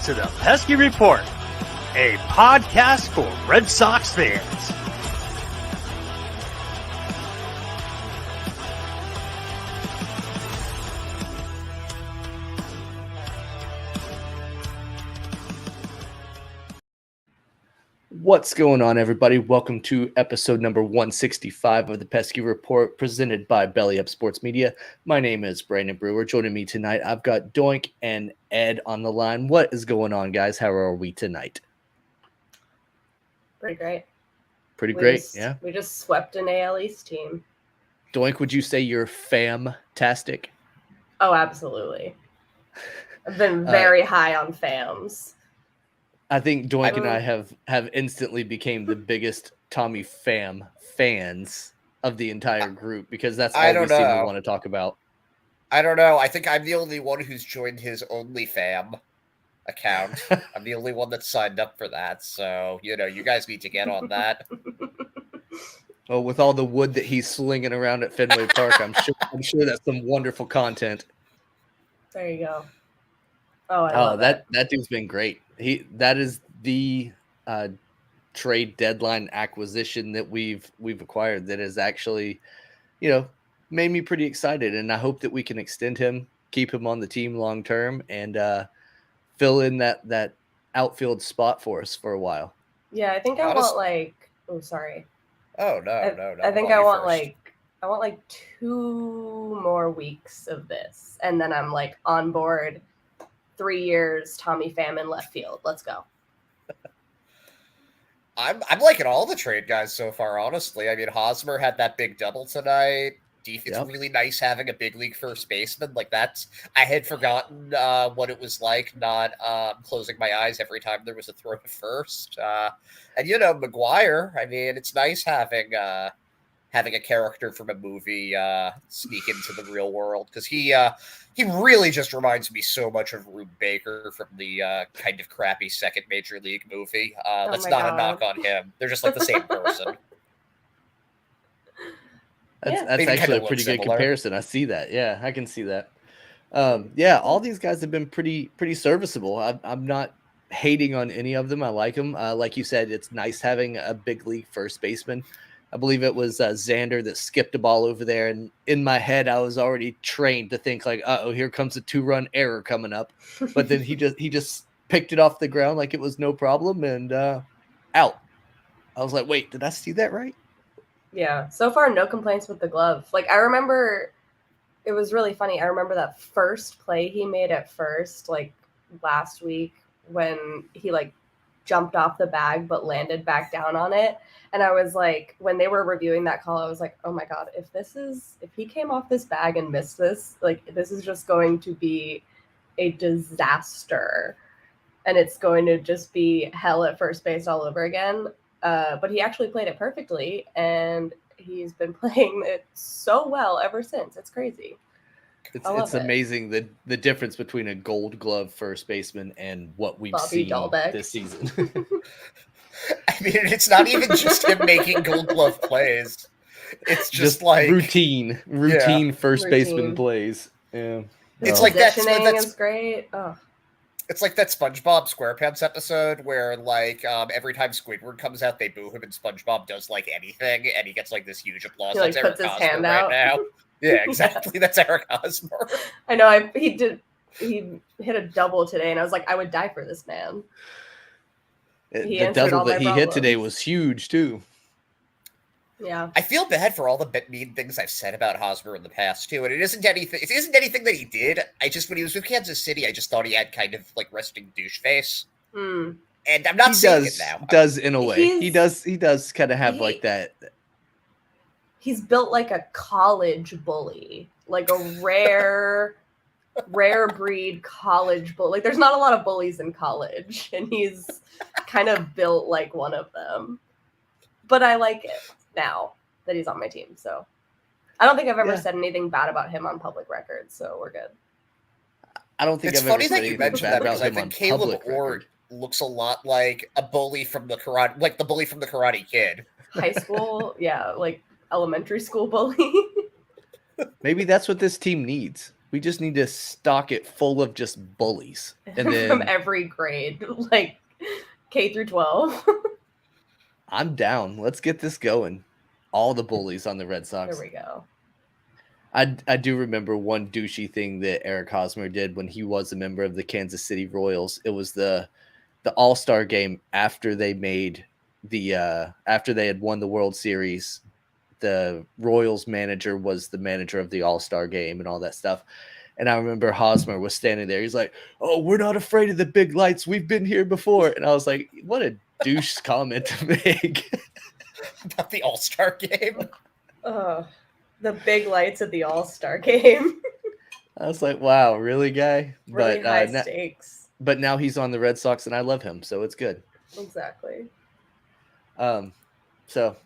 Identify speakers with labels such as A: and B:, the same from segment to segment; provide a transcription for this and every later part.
A: to the Pesky Report, a podcast for Red Sox fans.
B: What's going on, everybody? Welcome to episode number 165 of the Pesky Report, presented by Belly Up Sports Media. My name is Brandon Brewer. Joining me tonight, I've got Doink and Ed on the line. What is going on, guys? How are we tonight?
C: Pretty great.
B: Pretty great, yeah.
C: We just swept an AL East team.
B: Doink, would you say you're Phamtastic?
C: Oh, absolutely. I've been very high on Phams.
B: I think Doink and I have instantly became the biggest Tommy Pham fans of the entire group because that's all we seem to want to talk about.
D: I don't know. I think I'm the only one who's joined his OnlyFam account. I'm the only one that's signed up for that. So, you guys need to get on that.
B: Well, with all the wood that he's slinging around at Fenway Park, I'm sure that's some wonderful content.
C: There you go. Oh, I love
B: that dude's been great. That is the trade deadline acquisition that we've acquired that has actually, made me pretty excited, and I hope that we can extend him, keep him on the team long term, and fill in that outfield spot for us for a while.
C: Yeah, I think I want like. Oh, sorry.
D: Oh no.
C: I think I want like 2 more weeks of this, and then I'm like on board. 3 years, Tommy Pham in left field. Let's go.
D: I'm liking all the trade guys so far, honestly. I mean, Hosmer had that big double tonight. It's really nice having a big league first baseman. Like I had forgotten what it was like not closing my eyes every time there was a throw to first. And McGuire, I mean, it's nice having a character from a movie sneak into the real world, because he really just reminds me so much of Rube Baker from the kind of crappy second Major League movie. That's not a knock on him. They're just like the same person.
B: That's actually a pretty good comparison. I see that. Yeah, I can see that. All these guys have been pretty serviceable. I'm not hating on any of them. I like them. Like you said, it's nice having a big league first baseman. I believe it was Xander that skipped a ball over there, and in my head, I was already trained to think like, "Uh-oh, here comes a 2-run error coming up." But then he just picked it off the ground like it was no problem and out. I was like, "Wait, did I see that right?"
C: Yeah. So far, no complaints with the glove. Like I remember, it was really funny. I remember that first play he made at first, like last week, when he like jumped off the bag but landed back down on it. And I was like, when they were reviewing that call, I was like, oh my God, if he came off this bag and missed this, like this is just going to be a disaster. And it's going to just be hell at first base all over again. But he actually played it perfectly, and he's been playing it so well ever since. It's crazy.
B: It's amazing the difference between a Gold Glove first baseman and what we've
C: Bobby
B: seen
C: Dahlbeck
B: this season.
D: I mean, it's not even just him making Gold Glove plays. It's just like
B: routine first baseman plays. Yeah,
D: it's like that's
C: is great. Oh.
D: It's like that SpongeBob SquarePants episode where, like, every time Squidward comes out, they boo him, and SpongeBob does like anything, and he gets like this huge applause.
C: He like puts his hand out.
D: Right now. Yeah, exactly. That's Eric Hosmer.
C: I know. He hit a double today, and I was like, I would die for this man.
B: The double that he hit today was huge too.
C: Yeah,
D: I feel bad for all the mean things I've said about Hosmer in the past too, and it isn't anything that he did. When he was with Kansas City, I just thought he had kind of like resting douche face. And I'm not saying it now.
B: Does in a way. He does kind of have like that.
C: He's built like a college bully, like a rare breed college bully. Like there's not a lot of bullies in college, and he's kind of built like one of them. But I like it now that he's on my team. So I don't think I've ever said anything bad about him on public record. So we're good.
B: I don't think
D: it's funny that you mentioned that, because I think Caleb Ord looks a lot like a bully from the Karate, like the bully from the Karate Kid.
C: High school, like elementary school bully.
B: Maybe that's what this team needs. We just need to stock it full of just bullies. And then
C: from every grade, like K through 12.
B: I'm down. Let's get this going. All the bullies on the Red Sox.
C: There we go.
B: I do remember one douchey thing that Eric Hosmer did when he was a member of the Kansas City Royals. It was the All-Star game after they made after they had won the World Series. The Royals manager was the manager of the All-Star game and all that stuff. And I remember Hosmer was standing there. He's like, "Oh, we're not afraid of the big lights. We've been here before." And I was like, what a douche comment to make.
D: About the All-Star game.
C: The big lights at the All-Star game.
B: I was like, wow, really, guy?
C: Really high stakes.
B: But now he's on the Red Sox, and I love him, so it's good.
C: Exactly.
B: So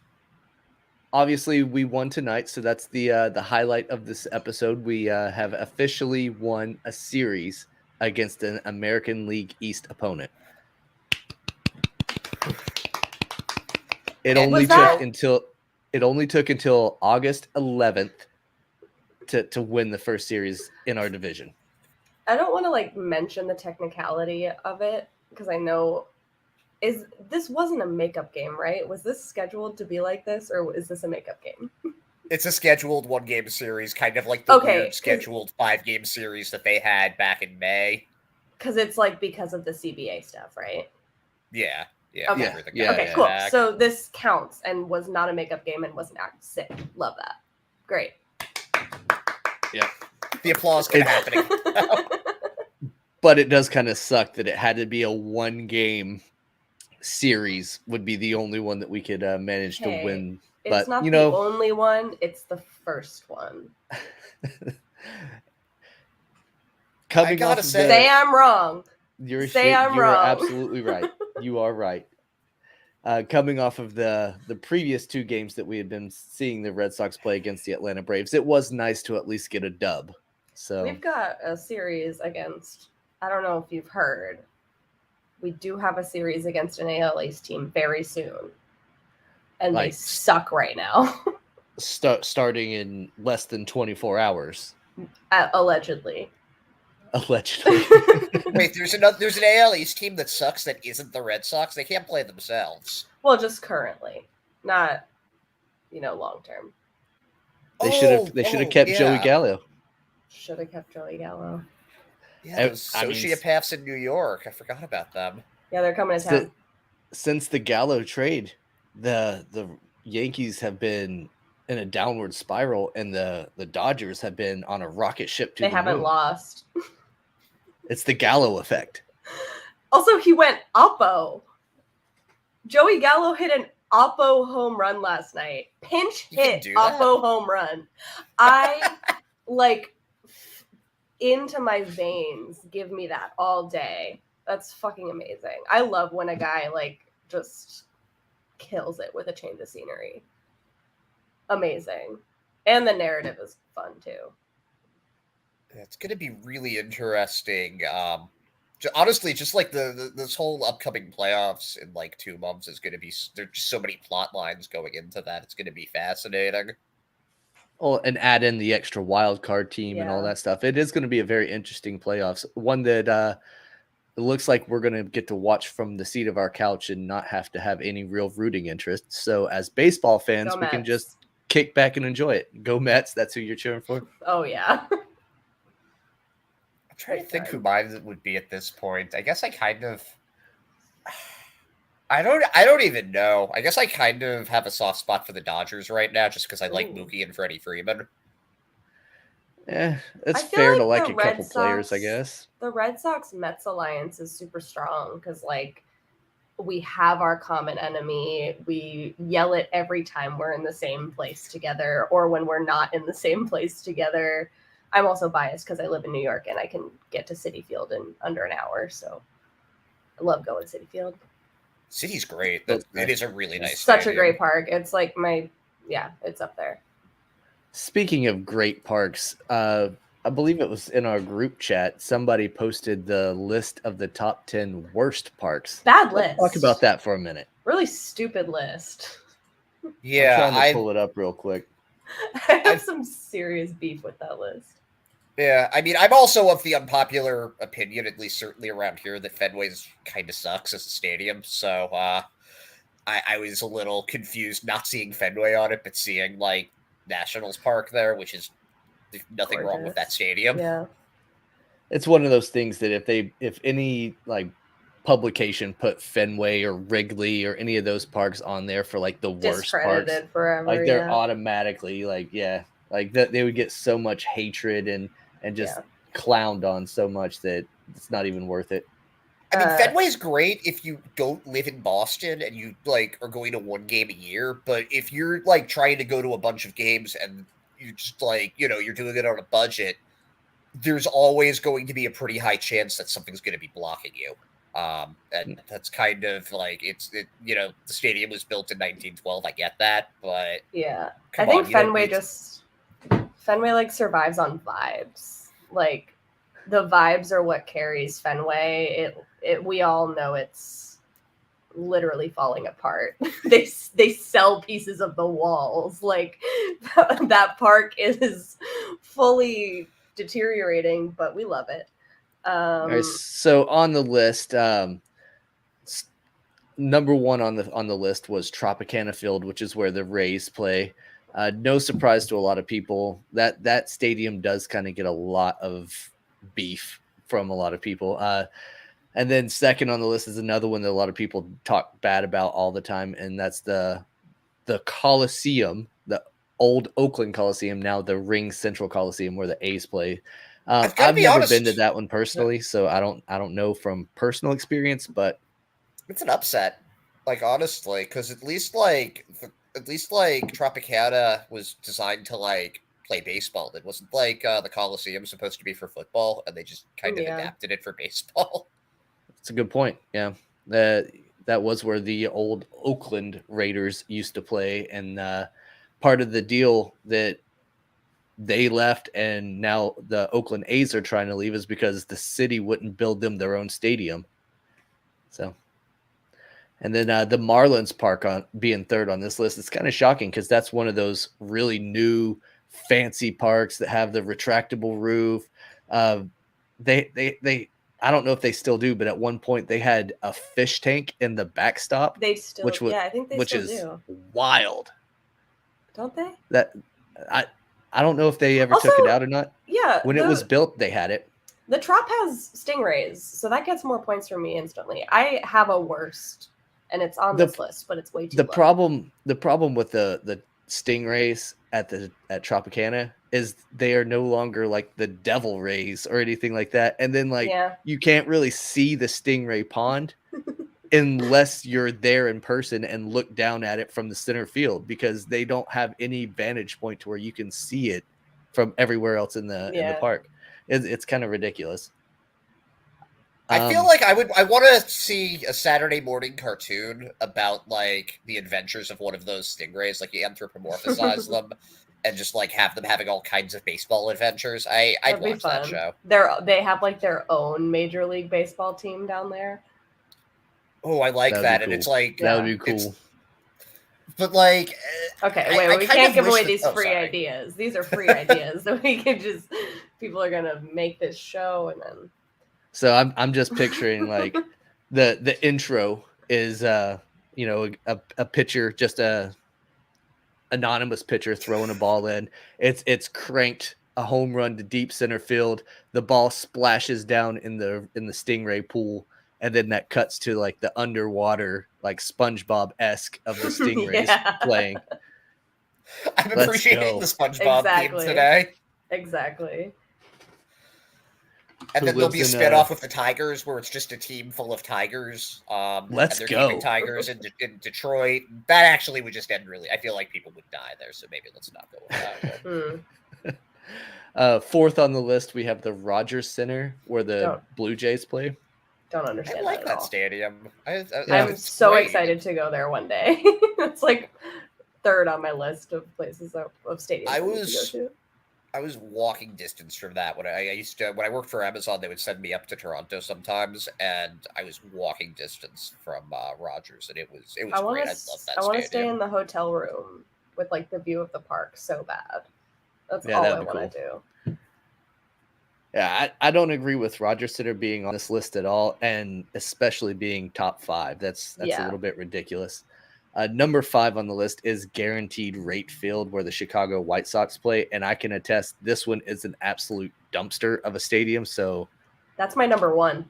B: obviously we won tonight, so that's the highlight of this episode. We have officially won a series against an American League East opponent. It only took until August 11th to win the first series in our division.
C: I don't want to mention the technicality of it because I know this wasn't a makeup game, right? Was this scheduled to be like this, or is this a makeup game?
D: It's a scheduled 1-game series, kind of like the weird scheduled 5-game series that they had back in May.
C: Because it's because of the CBA stuff, right?
D: Yeah.
C: Okay. Okay, cool. So this counts and was not a makeup game and was an act. Sick. Love that. Great.
B: Yeah.
D: The applause kept happening.
B: But it does kind of suck that it had to be a 1-game series would be the only one that we could manage to win. But
C: it's not the only one, it's the first one.
D: I gotta
C: say I'm wrong.
B: You're absolutely right. You are right. Coming off of the previous 2 games that we had been seeing the Red Sox play against the Atlanta Braves, it was nice to at least get a dub. So
C: we've got a series against, I don't know if you've heard, we do have a series against an AL East team very soon. And they suck right now.
B: Starting in less than 24 hours.
C: Allegedly.
D: Wait, there's an AL East team that sucks that isn't the Red Sox. They can't play themselves.
C: Well, just currently, not long term.
B: They should have kept Joey Gallo.
C: Should have kept Joey Gallo.
D: Yeah, those sociopaths in New York. I forgot about them.
C: Yeah, they're coming to town.
B: Since the Gallo trade, the Yankees have been in a downward spiral, and the Dodgers have been on a rocket ship to the moon. They haven't
C: lost.
B: It's the Gallo effect.
C: Also, he went oppo. Joey Gallo hit an oppo home run last night. Pinch hit oppo home run. I into my veins. Give me that all day. That's fucking amazing. I love when a guy just kills it with a change of scenery. Amazing. And the narrative is fun too.
D: It's going to be really interesting. Honestly, just this whole upcoming playoffs in 2 months is going to be, there's just so many plot lines going into that. It's going to be fascinating.
B: Oh, and add in the extra wild card team and all that stuff. It is going to be a very interesting playoffs. One that it looks like we're going to get to watch from the seat of our couch and not have to have any real rooting interest. So as baseball fans, we can just kick back and enjoy it. Go Mets. That's who you're cheering for.
C: Oh, yeah.
D: I'm trying to think who mine would be at this point. I guess I don't even know. I guess I kind of have a soft spot for the Dodgers right now just because I like Mookie and Freddie Freeman.
B: Yeah, it's fair to like a couple players, I guess.
C: The Red Sox-Mets alliance is super strong because, we have our common enemy. We yell it every time we're in the same place together or when we're not in the same place together. I'm also biased because I live in New York and I can get to Citi Field in under an hour, so I love going to Citi Field.
D: City's great. It is a really nice
C: Such
D: stadium.
C: A great park. It's it's up there.
B: Speaking of great parks, I believe it was in our group chat. Somebody posted the list of the top 10 worst parks.
C: Bad list.
B: Let's talk about that for a minute.
C: Really stupid list.
B: Yeah, I'm trying to pull it up real quick.
C: I have some serious beef with that list.
D: Yeah, I mean, I'm also of the unpopular opinion, at least certainly around here, that Fenway's kind of sucks as a stadium. So I was a little confused not seeing Fenway on it, but seeing like Nationals Park there, which is nothing wrong with that
C: Gorgeous.
D: stadium.
C: Yeah.
B: It's one of those things that if any like publication put Fenway or Wrigley or any of those parks on there for like the worst parks,
C: Discredited forever.
B: like they're
C: yeah.
B: automatically like, yeah, like that they would get so much hatred and just clowned on so much that it's not even worth it.
D: I mean, Fenway's great if you don't live in Boston and you like are going to one game a year. But if you're like trying to go to a bunch of games and you just like, you know, you're doing it on a budget, there's always going to be a pretty high chance that something's going to be blocking you. And that's kind of like you know, the stadium was built in 1912. I get that, but
C: yeah, I think Fenway Fenway like survives on vibes. Like the vibes are what carries Fenway. We all know it's literally falling apart. they sell pieces of the walls. Like that park is fully deteriorating, but we love it.
B: All right, so on the list, number one on the list was Tropicana Field, which is where the Rays play. No surprise to a lot of people that stadium does kind of get a lot of beef from a lot of people. And then second on the list is another one that a lot of people talk bad about all the time, and that's the Coliseum, the old Oakland Coliseum, now the Ring Central Coliseum where the A's play. I've never been to that one personally, so I don't know from personal experience, but
D: it's an upset. Like honestly, because at least like Tropicana was designed to like play baseball. It wasn't like the Coliseum supposed to be for football, and they just kind of adapted it for baseball.
B: That's a good point. Yeah, that was where the old Oakland Raiders used to play, and part of the deal that they left and now the Oakland A's are trying to leave is because the city wouldn't build them their own stadium. So, and then the Marlins Park being third on this list, it's kind of shocking because that's one of those really new fancy parks that have the retractable roof. They I don't know if they still do, but at one point they had a fish tank in the backstop.
C: They still, I think they still do.
B: Wild.
C: Don't they?
B: I don't know if they ever took it out or not.
C: Yeah.
B: When it was built, they had it.
C: The Trop has stingrays, so that gets more points from me instantly. I have a worst, and it's on this list, but it's way too low.
B: The problem with the stingrays at Tropicana is they are no longer like the devil rays or anything like that. And then you can't really see the stingray pond unless you're there in person and look down at it from the center field, because they don't have any vantage point to where you can see it from everywhere else in the park. It's kind of ridiculous.
D: I feel like I want to see a Saturday morning cartoon about like the adventures of one of those stingrays, like you anthropomorphize them and just like have them having all kinds of baseball adventures. I'd watch that show.
C: They have like their own Major League Baseball team down there.
D: Oh, I like that.
B: Cool.
D: And it's like
B: that would be cool.
D: But like,
C: okay, wait, we can't give away these free ideas. These are free ideas that we can just. People are gonna make this show, and then.
B: So I'm just picturing like the intro is a pitcher, just a anonymous pitcher throwing a ball in. It's cranked a home run to deep center field. The ball splashes down in the stingray pool. And then that cuts to like the underwater, like SpongeBob-esque of the stingrays playing.
D: I'm appreciating the SpongeBob theme today.
C: Exactly.
D: And then there'll be a spinoff with the Tigers where it's just a team full of tigers.
B: Let's
D: and
B: go.
D: Tigers in Detroit. That actually would just end really. I feel like people would die there, so maybe let's not go with
B: that. Fourth on the list, we have the Rogers Center where the Blue Jays play.
C: Don't understand.
D: I like that stadium.
C: I'm so excited to go there one day. It's like third on my list of places of stadiums I need to go to.
D: I was walking distance from that when when I worked for Amazon. They would send me up to Toronto sometimes, and I was walking distance from Rogers, and it was great. I love that stadium.
C: I want to stay in the hotel room with like the view of the park so bad. That's all I want to do.
B: Yeah, I don't agree with Roger Sitter being on this list at all, and especially being top 5. That's a little bit ridiculous. Number 5 on the list is Guaranteed Rate Field, where the Chicago White Sox play, and I can attest this one is an absolute dumpster of a stadium. So
C: that's my number 1.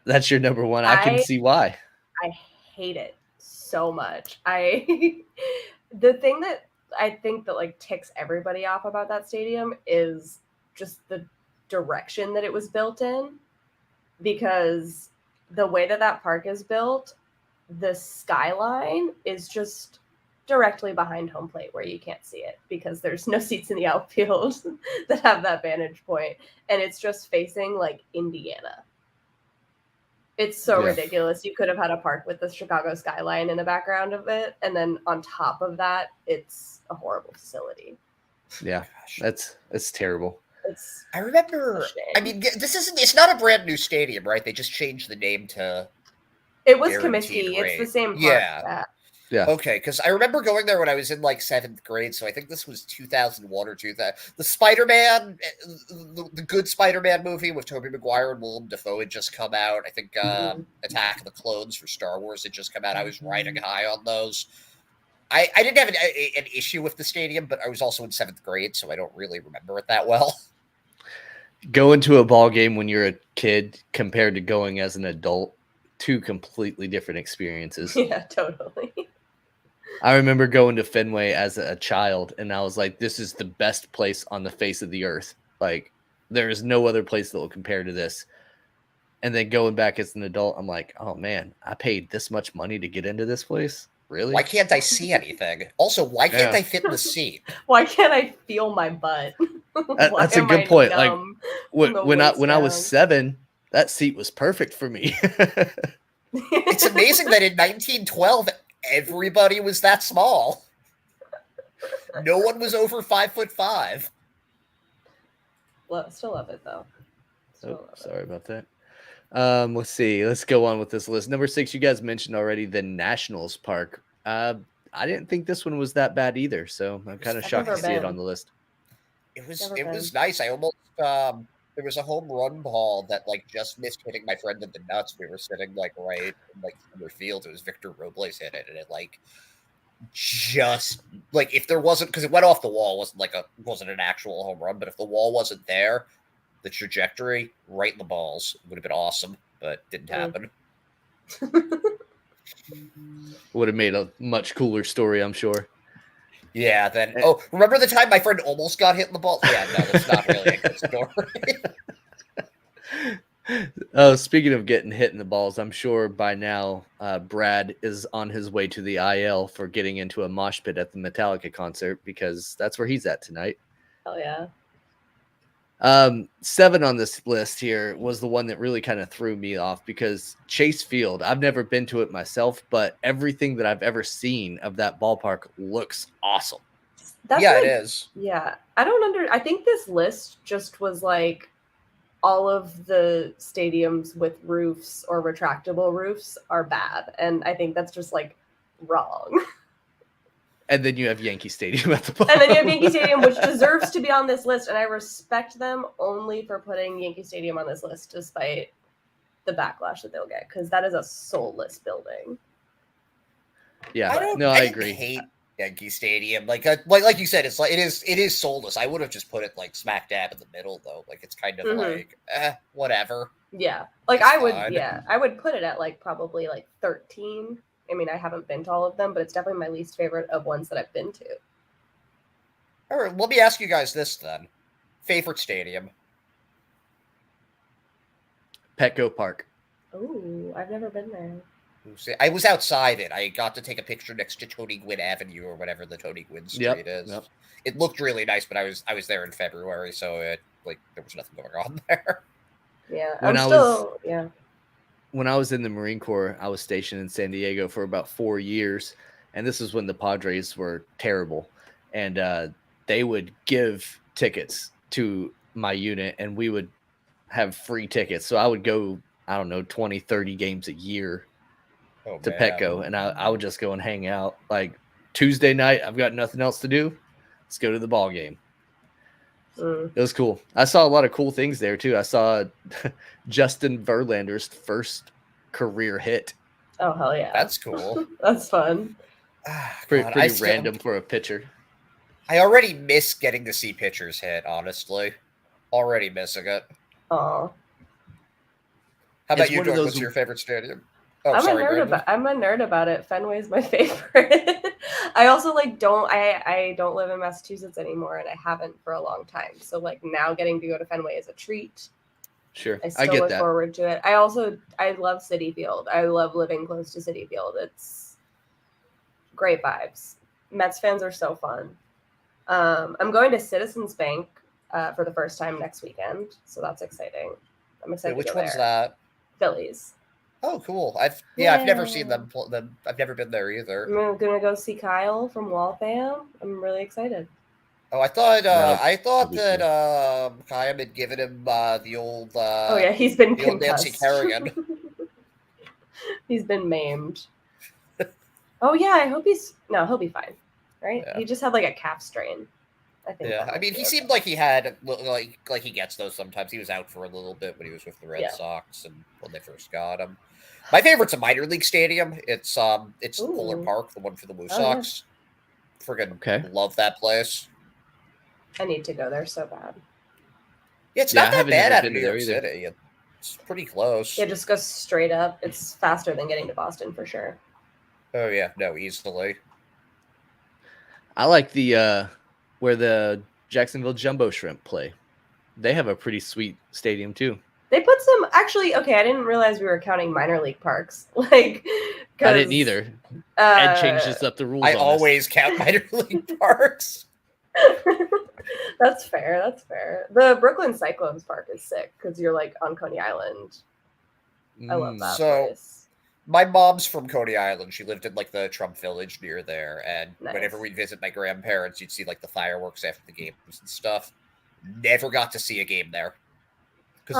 B: That's your number 1. I can see why.
C: I hate it so much. The thing that I think that like ticks everybody off about that stadium is just the direction that it was built in, because the way that park is built, the skyline is just directly behind home plate where you can't see it because there's no seats in the outfield that have that vantage point, and it's just facing like Indiana. It's so ridiculous. You could have had a park with the Chicago skyline in the background of it, and then on top of that, it's a horrible facility.
B: Yeah, it's terrible.
D: I remember. I mean, it's not a brand new stadium, right? They just changed the name to.
C: It was Comiskey. It's the same park.
B: Yeah.
D: Okay, because I remember going there when I was in like 7th grade, so I think this was 2001 or 2000. The Spider-Man, the good Spider-Man movie with Tobey Maguire and Willem Dafoe had just come out. I think Attack of the Clones for Star Wars had just come out. I was riding high on those. I didn't have an issue with the stadium, but I was also in 7th grade, so I don't really remember it that well.
B: Going to a ball game when you're a kid compared to going as an adult, 2 completely different experiences.
C: Yeah, totally.
B: I remember going to Fenway as a child, and I was like, this is the best place on the face of the earth. Like, there is no other place that will compare to this. And then going back as an adult, I'm like, oh, man, I paid this much money to get into this place? Really?
D: Why can't I see anything? Also, why can't I fit in the seat?
C: Why can't I feel my butt?
B: That's a good point. Like, when I was 7, that seat was perfect for me.
D: It's amazing that in 1912, everybody was that small. No one was over 5'5".
C: Still love it though.
B: Sorry about that. Let's see. Let's go on with this list. Number 6, you guys mentioned already, the Nationals Park. I didn't think this one was that bad either, so I'm kind of shocked to see it on the list.
D: It was nice. I almost there was a home run ball that like just missed hitting my friend in the nuts. We were sitting like right in like center field. It was Victor Robles hit it, and it like just like if there wasn't, because it went off the wall, wasn't an actual home run, but if the wall wasn't there, the trajectory right in the balls would have been awesome, but didn't happen.
B: Would have made a much cooler story, I'm sure.
D: Yeah, then remember the time my friend almost got hit in the ball? Yeah, no, that's not really a good
B: story. Speaking of getting hit in the balls, I'm sure by now Brad is on his way to the IL for getting into a mosh pit at the Metallica concert, because that's where he's at tonight.
C: Hell yeah.
B: 7 on this list here was the one that really kind of threw me off, because Chase Field, I've never been to it myself, but everything that I've ever seen of that ballpark looks awesome.
D: It is.
C: Yeah. I think this list just was like all of the stadiums with roofs or retractable roofs are bad. And I think that's just like wrong.
B: And then you have Yankee Stadium at the bottom.
C: And then you have Yankee Stadium, which deserves to be on this list. And I respect them only for putting Yankee Stadium on this list, despite the backlash that they'll get, because that is a soulless building.
B: Yeah, I agree.
D: Hate Yankee Stadium, like you said, it's like it is soulless. I would have just put it like smack dab in the middle, though. Like it's kind of like whatever.
C: Yeah, like I would put it at like probably like 13. I mean, I haven't been to all of them, but it's definitely my least favorite of ones that I've been to.
D: All right, let me ask you guys this then. Favorite stadium?
B: Petco Park.
C: Oh, I've never been there.
D: I was outside it. I got to take a picture next to Tony Gwynn Avenue or whatever the Tony Gwynn Street is. Yep. It looked really nice, but I was there in February, so there was nothing going on there.
C: Yeah,
B: When I was in the Marine Corps, I was stationed in San Diego for about 4 years, and this is when the Padres were terrible, and they would give tickets to my unit, and we would have free tickets. So I would go, 20, 30 games a year to Petco, and I would just go and hang out. Like Tuesday night, I've got nothing else to do. Let's go to the ball game. It was cool. I saw a lot of cool things there too. I saw Justin Verlander's first career hit.
C: Oh hell yeah,
D: that's cool.
C: That's fun.
B: Pretty random for a pitcher.
D: I already miss getting to see pitchers hit. Honestly, already missing it.
C: Oh.
D: How about you, Doink? What's your favorite stadium? Oh,
C: I'm a nerd about it. Fenway's my favorite. I also I don't live in Massachusetts anymore, and I haven't for a long time. So now getting to go to Fenway is a treat.
B: Sure,
C: I still look forward to it. I love Citi Field. I love living close to Citi Field. It's great vibes. Mets fans are so fun. I'm going to Citizens Bank for the first time next weekend, so that's exciting. I'm excited.
D: Which one's that?
C: Phillies.
D: Oh, cool. I've never seen them. I've never been there either.
C: I'm gonna go see Kyle from Waltham. I'm really excited.
D: Oh, I thought that Kyle had given him the old.
C: Oh yeah, he's been
D: the old Nancy Kerrigan.
C: He's been maimed. Oh yeah, he'll be fine, right? Yeah. He just had a calf strain. I think.
D: Yeah, I mean, he seemed like he had like he gets those sometimes. He was out for a little bit when he was with the Red Sox and when they first got him. My favorite's a minor league stadium. It's Fuller Park, the one for the Blue Sox. Yeah. Friggin' love that place.
C: I need to go there so bad.
D: Yeah, it's not that bad out of New York City. It's pretty close.
C: Yeah, just go straight up. It's faster than getting to Boston for sure.
D: Oh yeah, no, easily.
B: I like the where the Jacksonville Jumbo Shrimp play. They have a pretty sweet stadium too.
C: They put some I didn't realize we were counting minor league parks. I
B: didn't either. Ed changes up the rules.
D: I always count minor league parks.
C: That's fair. The Brooklyn Cyclones Park is sick because you're on Coney Island. I love that place.
D: My mom's from Coney Island. She lived in the Trump Village near there, and whenever we'd visit my grandparents, you'd see the fireworks after the games and stuff. Never got to see a game there. Because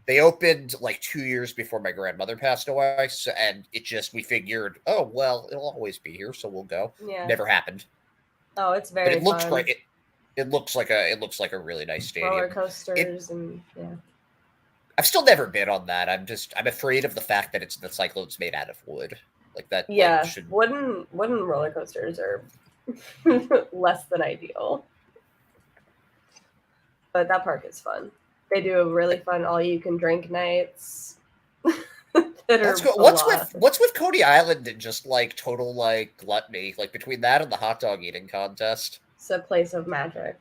D: they opened 2 years before my grandmother passed away, and we figured, oh well, it'll always be here, so we'll go. Yeah. Never happened.
C: Oh, it's very.
D: But it looks great. It looks like a really nice stadium.
C: Roller coasters and yeah.
D: I've still never been on that. I'm afraid of the fact that the Cyclones made out of wood, that.
C: Yeah, wooden roller coasters are less than ideal. But that park is fun. They do a really fun all-you-can-drink nights.
D: That's cool. What's with Coney Island and just total gluttony? Between that and the hot dog eating contest,
C: it's a place of magic.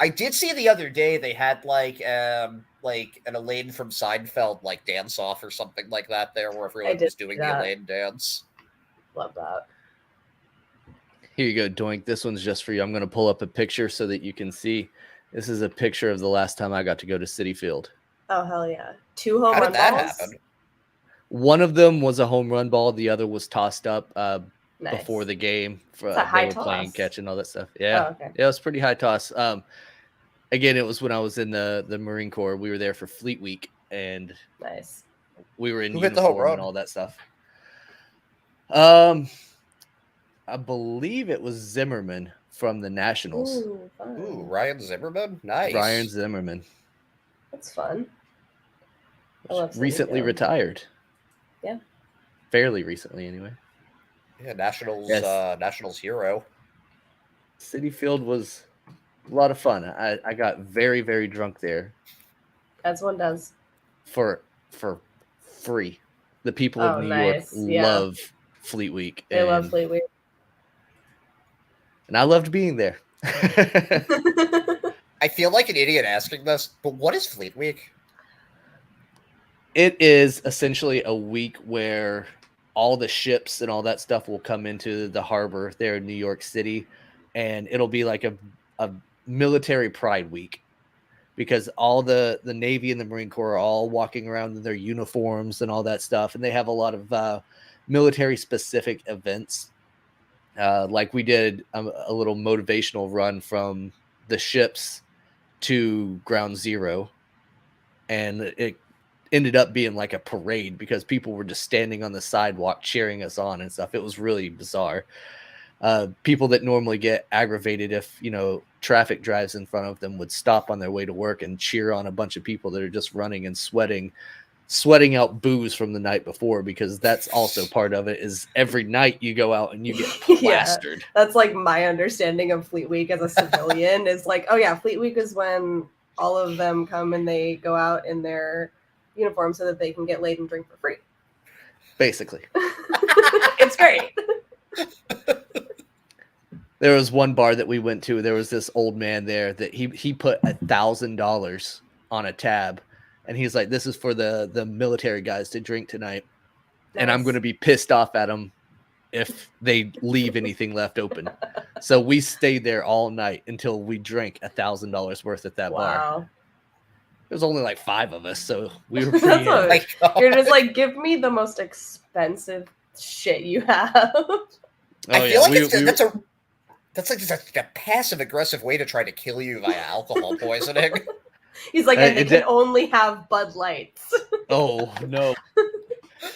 D: I did see the other day they had an Elaine from Seinfeld dance off or something like that there, where everyone was doing the Elaine dance.
C: Love that.
B: Here you go, Doink. This one's just for you. I'm going to pull up a picture so that you can see. This is a picture of the last time I got to go to Citi Field.
C: Oh, hell yeah. 2 home run balls?
D: How did that happen?
B: One of them was a home run ball. The other was tossed up before the game.
C: They were
B: playing catch and all that stuff. Yeah.
C: Oh, okay.
B: Yeah, it was pretty high toss. Again, it was when I was in the Marine Corps. We were there for Fleet Week, and
C: nice.
B: We were in
D: Who hit the home run?
B: And all that stuff. I believe it was Zimmerman from the Nationals.
D: Ooh, Ryan Zimmerman? Nice.
B: Ryan Zimmerman.
C: That's fun. I love
B: recently retired.
C: Yeah.
B: Fairly recently, anyway.
D: Yeah, Nationals hero.
B: Citi Field was a lot of fun. I got very, very drunk there.
C: As one does.
B: For free. The people of New York love Fleet Week.
C: They love Fleet Week.
B: And I loved being there.
D: I feel like an idiot asking this, but what is Fleet Week?
B: It is essentially a week where all the ships and all that stuff will come into the harbor there in New York City, and it'll be like a military pride week because all the Navy and the Marine Corps are all walking around in their uniforms and all that stuff, and they have a lot of military specific events. Like we did a little motivational run from the ships to Ground Zero, and it ended up being like a parade because people were just standing on the sidewalk cheering us on and stuff. It was really bizarre. People that normally get aggravated if, traffic drives in front of them would stop on their way to work and cheer on a bunch of people that are just running and sweating out booze from the night before, because that's also part of it. Is every night you go out and you get plastered.
C: That's like my understanding of Fleet Week as a civilian is like, oh yeah, Fleet Week is when all of them come and they go out in their uniform so that they can get laid and drink for free.
B: Basically.
C: It's great.
B: There was one bar that we went to. There was this old man there that he put $1,000 on a tab, and he's like, "This is for the military guys to drink tonight, and I'm going to be pissed off at them if they leave anything left open." So we stayed there all night until we drank $1,000 worth at that bar. There was only like 5 of us, so we were pretty.
C: You're just like, give me the most expensive shit you have.
D: I feel like that's like just a passive aggressive way to try to kill you via alcohol poisoning.
C: He's like, and they can only have Bud Lights.
B: Oh no.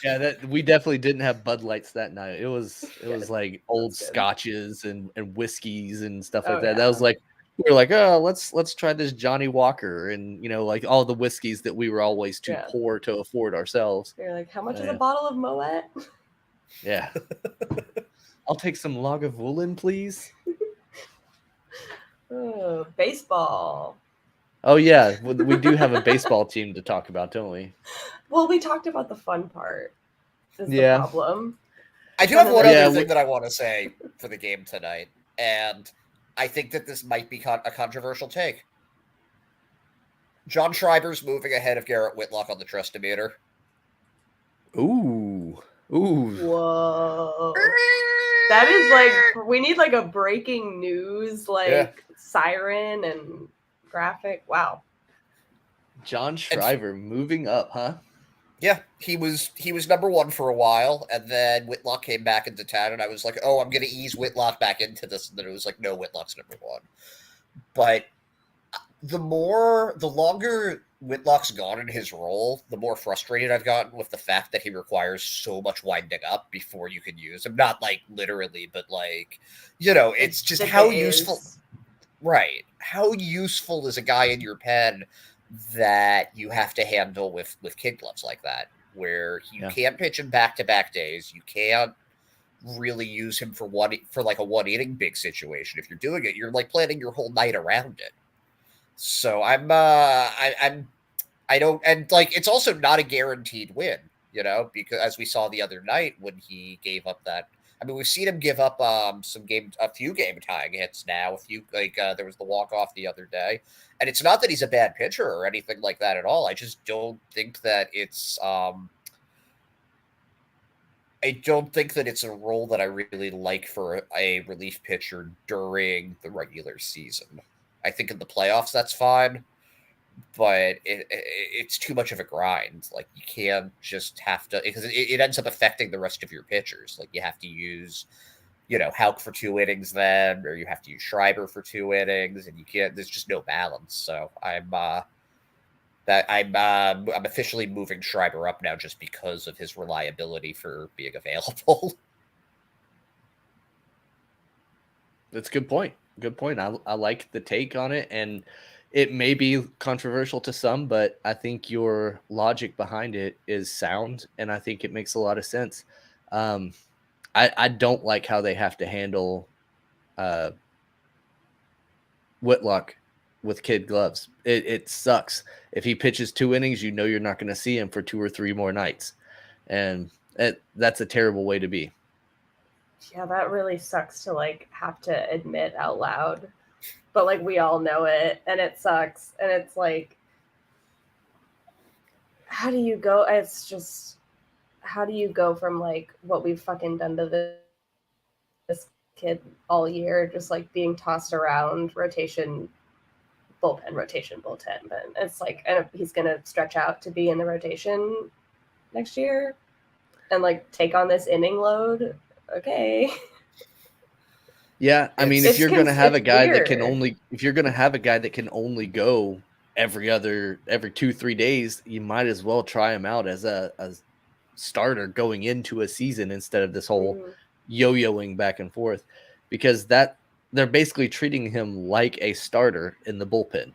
B: Yeah, we definitely didn't have Bud Lights that night. It was like old scotches and whiskeys and stuff like that. Yeah. That was like, we were like, oh, let's try this Johnny Walker and like all the whiskeys that we were always too poor to afford ourselves.
C: You're like, how much is a bottle of Moet?
B: Yeah. I'll take some Lagavulin, please.
C: Oh, baseball.
B: Oh yeah, we do have a baseball team to talk about, don't we?
C: Well, we talked about the fun part. Is the problem.
D: I do have one other thing that I want to say for the game tonight, and I think that this might be a controversial take. John Schreiber's moving ahead of Garrett Whitlock on the trust-o-meter.
B: Ooh.
C: Whoa. That is like, we need like a breaking news, siren and graphic. Wow.
B: John Schreiber moving up, huh?
D: Yeah, he was number 1 for a while, and then Whitlock came back into town, and I was like, oh, I'm going to ease Whitlock back into this, and then it was like, no, Whitlock's number 1. But the longer Whitlock's gone in his role, the more frustrated I've gotten with the fact that he requires so much winding up before you can use him. Not like literally, but like, it's just how useful. Right. How useful is a guy in your pen that you have to handle with kid gloves like that, where you can't pitch him back-to-back days. You can't really use him for like a 1-inning big situation. If you're doing it, you're like planning your whole night around it. So I don't, and like, it's also not a guaranteed win, because as we saw the other night when he gave up that, I mean, we've seen him give up a few game tying hits now. There was the walk-off the other day, and it's not that he's a bad pitcher or anything like that at all. I just don't think that it's, I don't think that it's a role that I really like for a relief pitcher during the regular season. I think in the playoffs that's fine, but it's too much of a grind. Like, you can't just have to, because it ends up affecting the rest of your pitchers. Like, you have to use, Houck for 2 innings then, or you have to use Schreiber for 2 innings, and you can't. There's just no balance. So I'm officially moving Schreiber up now just because of his reliability for being available.
B: That's a good point. Good point. I like the take on it, and it may be controversial to some, but I think your logic behind it is sound, and I think it makes a lot of sense. I don't like how they have to handle Whitlock with kid gloves. It sucks. If he pitches 2 innings, you're not going to see him for 2 or 3 more nights, and that's a terrible way to be.
C: Yeah, that really sucks to like have to admit out loud, but like we all know it, and it sucks. And it's like, how do you go? It's just, how do you go from like what we've fucking done to this kid all year, just like being tossed around rotation, bullpen. But it's like, and he's gonna stretch out to be in the rotation next year and like take on this inning load. Okay.
B: Yeah, I mean, if you're going to have a guy that can only go every 2-3 days, you might as well try him out as a starter going into a season instead of this whole yo-yoing back and forth. because they're basically treating him like a starter in the bullpen.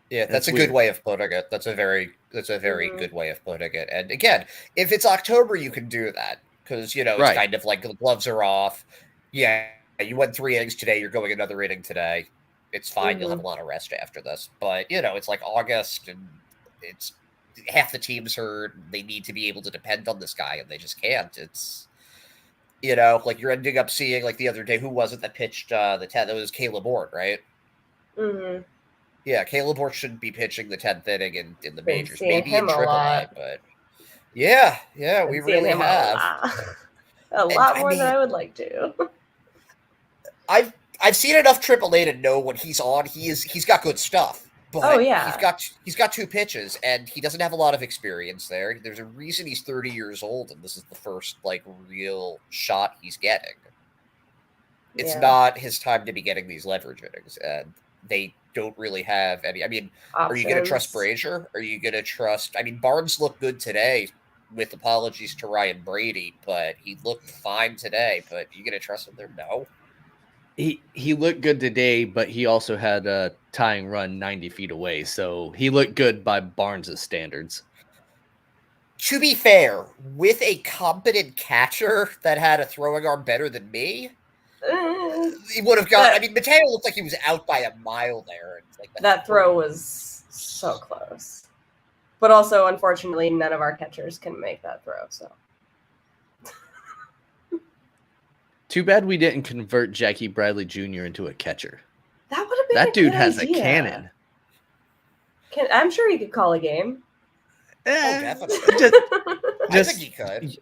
D: Yeah, that's a good way of putting it. That's a very good way of putting it. And again, if it's October, you can do that because it's kind of like the gloves are off. Yeah, you went 3 innings today. You're going another inning today. It's fine. You'll have a lot of rest after this. But it's like August, and it's half the team's hurt. They need to be able to depend on this guy, and they just can't. It's like you're ending up seeing like the other day. Who was it that pitched the 10th? That was Caleb Ward, right?
C: Mm-hmm.
D: Yeah, Caleb Ward shouldn't be pitching the 10th inning in the majors, maybe in AAA, but yeah, we really have
C: a lot more than I would like to.
D: I've seen enough AAA to know when he's on, he's got good stuff. But he's got 2 pitches, and he doesn't have a lot of experience there. There's a reason he's 30 years old, and this is the first like real shot he's getting. It's not his time to be getting these leverage innings, and they don't really have any. I mean, options. Are you going to trust Brazier? Are you going to trust? I mean, Barnes looked good today, with apologies to Ryan Brady, but he looked fine today. But are you going to trust him there? No.
B: He looked good today, but he also had a tying run 90 feet away, so he looked good by Barnes' standards.
D: To be fair, with a competent catcher that had a throwing arm better than me, he would have got. I mean, Mateo looked like he was out by a mile there. Like
C: that throw was so close, but also unfortunately, none of our catchers can make that throw. So,
B: too bad we didn't convert Jackie Bradley Jr. into a catcher.
C: That would have been.
B: That dude has a cannon.
C: I'm sure he could call a game.
D: Definitely.
B: I
D: think he could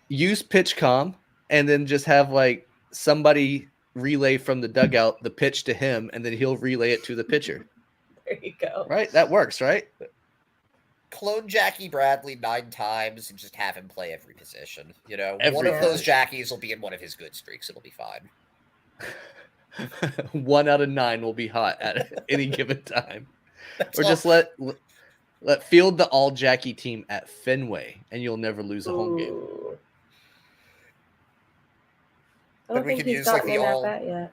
B: use pitch comm and then just have like somebody relay from the dugout the pitch to him, and then he'll relay it to the pitcher.
C: There you go.
B: Right? That works, right?
D: Clone Jackie Bradley 9 times and just have him play every position. One of those Jackies will be in one of his good streaks. It'll be fine.
B: 1 out of 9 will be hot at any given time. Or just let field the all Jackie team at Fenway, and you'll never lose a home game.
C: I don't think he's gotten an at-bat yet.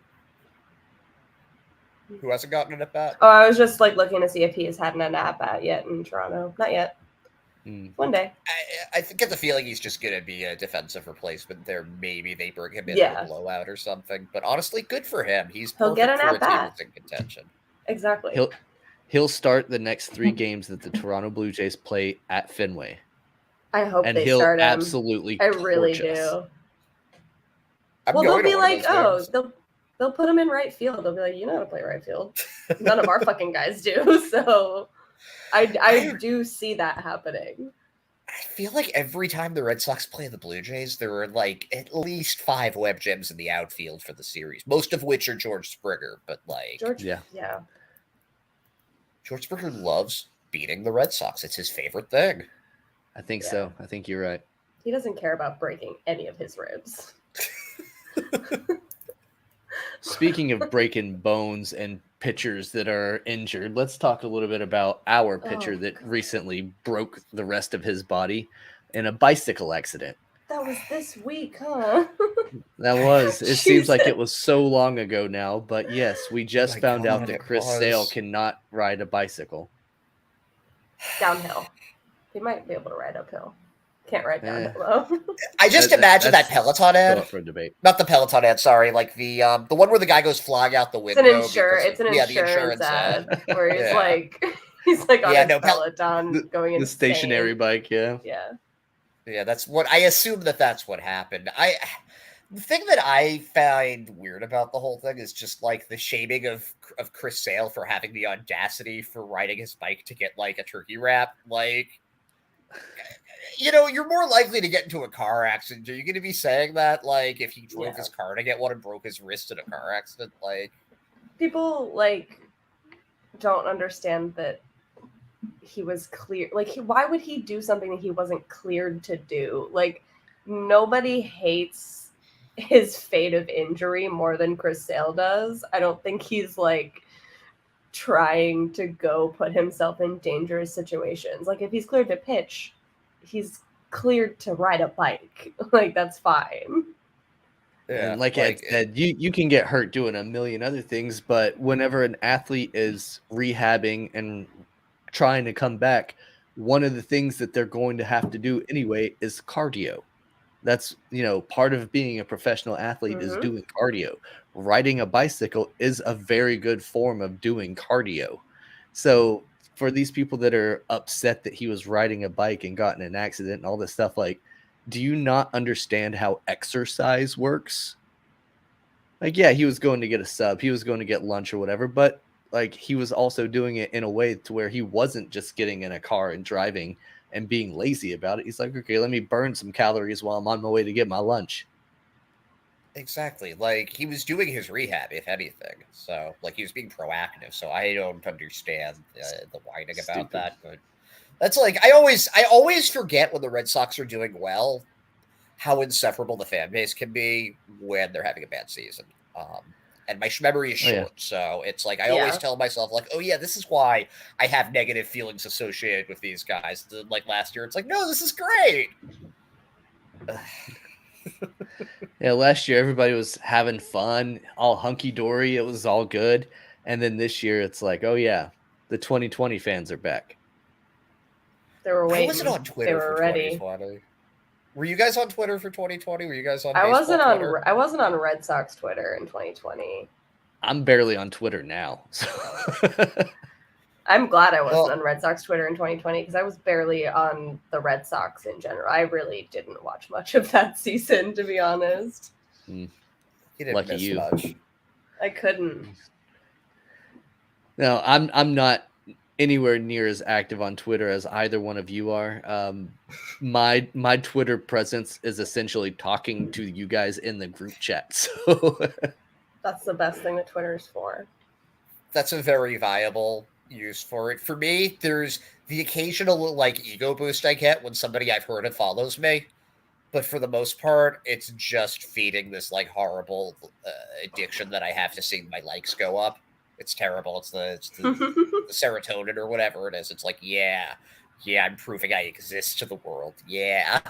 D: Who hasn't gotten an at-bat?
C: Oh, I was just like looking to see if he has had an at-bat yet in Toronto. Not yet. One day.
D: I get the feeling he's just going to be a defensive replacement there. Maybe they bring him in a blowout or something. But honestly, good for him. He'll get an at-bat. In contention.
C: Exactly.
B: He'll start the next 3 games that the Toronto Blue Jays play at Fenway.
C: I hope
B: and
C: they
B: he'll
C: start him.
B: Absolutely
C: I really do.
D: Well,
C: they'll be like, they'll put him in right field. They'll be like, you know how to play right field. None of our fucking guys do. So I do see that happening.
D: I feel like every time the Red Sox play the Blue Jays, there are like at least 5 web gems in the outfield for the series, most of which are George Springer. But like, George Springer loves beating the Red Sox. It's his favorite thing.
B: I think so. I think you're right.
C: He doesn't care about breaking any of his ribs.
B: Speaking of breaking bones and pitchers that are injured, let's talk a little bit about our pitcher that recently broke the rest of his body in a bicycle accident.
C: That was this week, huh?
B: That was. It seems like it was so long ago now, but yes, we just found out that Chris Sale cannot ride a bicycle.
C: Downhill. He might be able to ride uphill. Can't ride downhill though.
D: I just imagine that Peloton ad.
B: For a debate.
D: Not the Peloton ad, sorry. Like the one where the guy goes flying out the window.
C: It's an insurance ad where he's like on a Peloton going in
B: the stationary bike,
C: Yeah,
D: that's what I assume that's what happened. The thing that I find weird about the whole thing is just like the shaming of Chris Sale for having the audacity for riding his bike to get like a turkey wrap. Like, you're more likely to get into a car accident. Are you going to be saying that, like, if he drove his car to get one and broke his wrist in a car accident? Like,
C: people like don't understand that he was clear. Like, why would he do something that he wasn't cleared to do? Like, nobody hates his fate of injury more than Chris Sale does. I don't think he's like trying to go put himself in dangerous situations. Like, if he's cleared to pitch, he's cleared to ride a bike. Like, that's fine.
B: And like Ed said, you can get hurt doing a million other things, but whenever an athlete is rehabbing and trying to come back, one of the things that they're going to have to do anyway is cardio. That's, part of being a professional athlete is doing cardio. Riding a bicycle is a very good form of doing cardio. So for these people that are upset that he was riding a bike and got in an accident and all this stuff, like, do you not understand how exercise works? Like, yeah, he was going to get a sub, he was going to get lunch or whatever, but like he was also doing it in a way to where he wasn't just getting in a car and driving and being lazy about it. He's like, okay, let me burn some calories while I'm on my way to get my lunch.
D: Exactly. Like, he was doing his rehab, if anything. So, like, he was being proactive. So I don't understand the whining about that. But that's like, I always forget when the Red Sox are doing well, how insufferable the fan base can be when they're having a bad season. And my memory is short. So it's like, I always tell myself, like, oh yeah, this is why I have negative feelings associated with these guys. Like last year, it's like, no, this is great.
B: Yeah, last year everybody was having fun, all hunky-dory, it was all good. And then this year it's like, oh yeah, the 2020 fans are back.
C: They were waiting.
D: I wasn't on Twitter for ready. 2020. Were you guys on Twitter for 2020? Were you guys on
C: I wasn't on
D: Twitter?
C: I wasn't on Red Sox Twitter in 2020.
B: I'm barely on Twitter now. So.
C: I'm glad I wasn't on Red Sox Twitter in 2020 because I was barely on the Red Sox in general. I really didn't watch much of that season, to be honest.
D: You didn't
B: Lucky
D: miss
B: you.
D: Much.
C: I couldn't.
B: No, I'm not anywhere near as active on Twitter as either one of you are. My Twitter presence is essentially talking to you guys in the group chat. So
C: that's the best thing that Twitter's for.
D: That's a very viable use for it. For me, there's the occasional like ego boost I get when somebody I've heard of follows me, but for the most part, it's just feeding this like horrible addiction that I have to see my likes go up. It's terrible. It's the the serotonin or whatever it is. It's like, yeah, I'm proving I exist to the world. Yeah.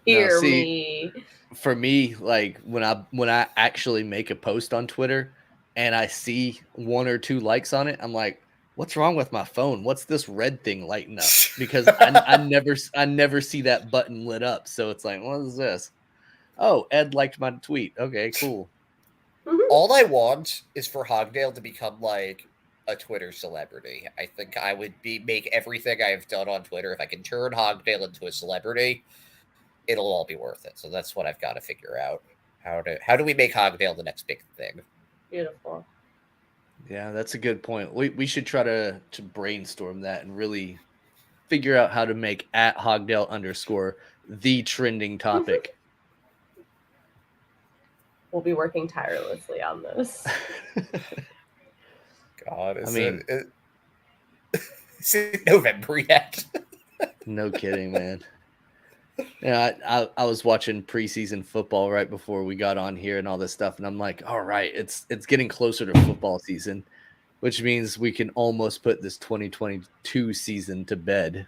C: Hear me.
B: For me, like when I actually make a post on Twitter and I see 1 or 2 likes on it, I'm like, what's wrong with my phone? What's this red thing lighting up? Because I never see that button lit up. So it's like, what is this? Oh, Ed liked my tweet. Okay, cool.
D: All I want is for Hogdale to become like a Twitter celebrity. I think I would make everything I've done on Twitter. If I can turn Hogdale into a celebrity, it'll all be worth it. So that's what I've got to figure out. How do we make Hogdale the next big thing?
C: Beautiful.
B: Yeah, that's a good point. We should try to brainstorm that and really figure out how to make @Hogdale_ the trending topic.
C: We'll be working tirelessly on this.
D: God, is it November yet?
B: No kidding, man. Yeah, I was watching preseason football right before we got on here and all this stuff, and I'm like, all right, it's getting closer to football season, which means we can almost put this 2022 season to bed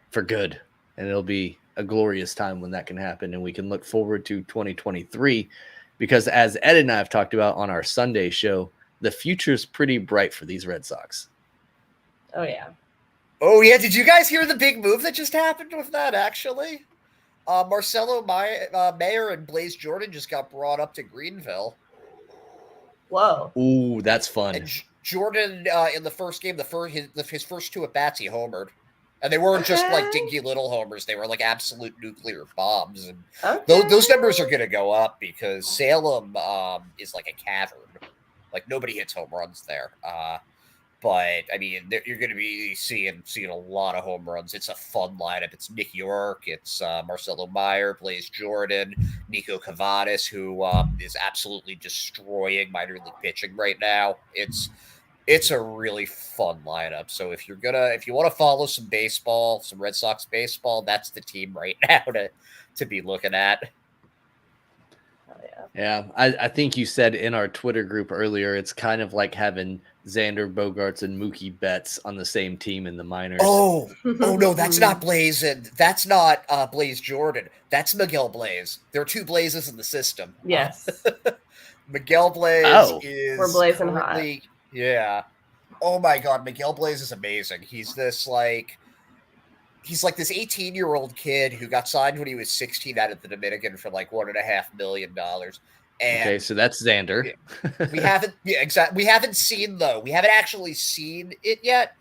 B: for good, and it'll be a glorious time when that can happen, and we can look forward to 2023, because as Ed and I have talked about on our Sunday show, the future's pretty bright for these Red Sox.
C: Oh, yeah.
D: Oh, yeah. Did you guys hear the big move that just happened with that, actually? Marcelo Mayer and Blaze Jordan just got brought up to Greenville.
C: Whoa.
B: Ooh, that's fun.
D: And Jordan, in the first game, his first 2 at-bats, he homered. And they weren't just like dinky little homers. They were like absolute nuclear bombs. And those numbers are going to go up because Salem is like a cavern. Like, nobody hits home runs there. But, I mean, you're going to be seeing a lot of home runs. It's a fun lineup. It's Nick York. It's Marcelo Mayer, Blaze Jordan, Nico Cavadis, who is absolutely destroying minor league pitching right now. It's a really fun lineup. So if you want to follow some baseball, some Red Sox baseball, that's the team right now to be looking at.
B: Yeah, I think you said in our Twitter group earlier, it's kind of like having Xander Bogaerts and Mookie Betts on the same team in the minors.
D: Oh no, that's not Blaze, and that's not Blaze Jordan. That's Miguel Blaze. There are two Blazes in the system.
C: Yes.
D: Miguel Blaze is
C: we're blazing hot.
D: Yeah. Oh my God, Miguel Blaze is amazing. He's this like this 18-year-old kid who got signed when he was 16 out of the Dominican for like $1.5 million. And
B: okay, so that's Xander.
D: we haven't we haven't actually seen it yet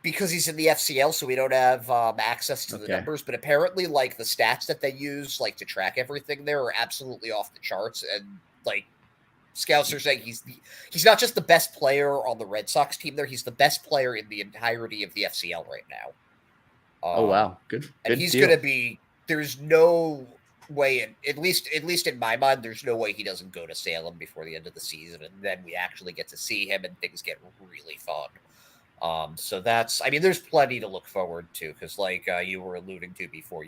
D: because he's in the FCL, so we don't have access to the numbers. But apparently, like the stats that they use, like to track everything there, are absolutely off the charts. And like scouts are saying, he's not just the best player on the Red Sox team there; he's the best player in the entirety of the FCL right now.
B: Oh wow, good.
D: And he's going to be. There's no way, at least in my mind, there's no way he doesn't go to Salem before the end of the season, and then we actually get to see him, and things get really fun. So that's, I mean, there's plenty to look forward to because, like you were alluding to before,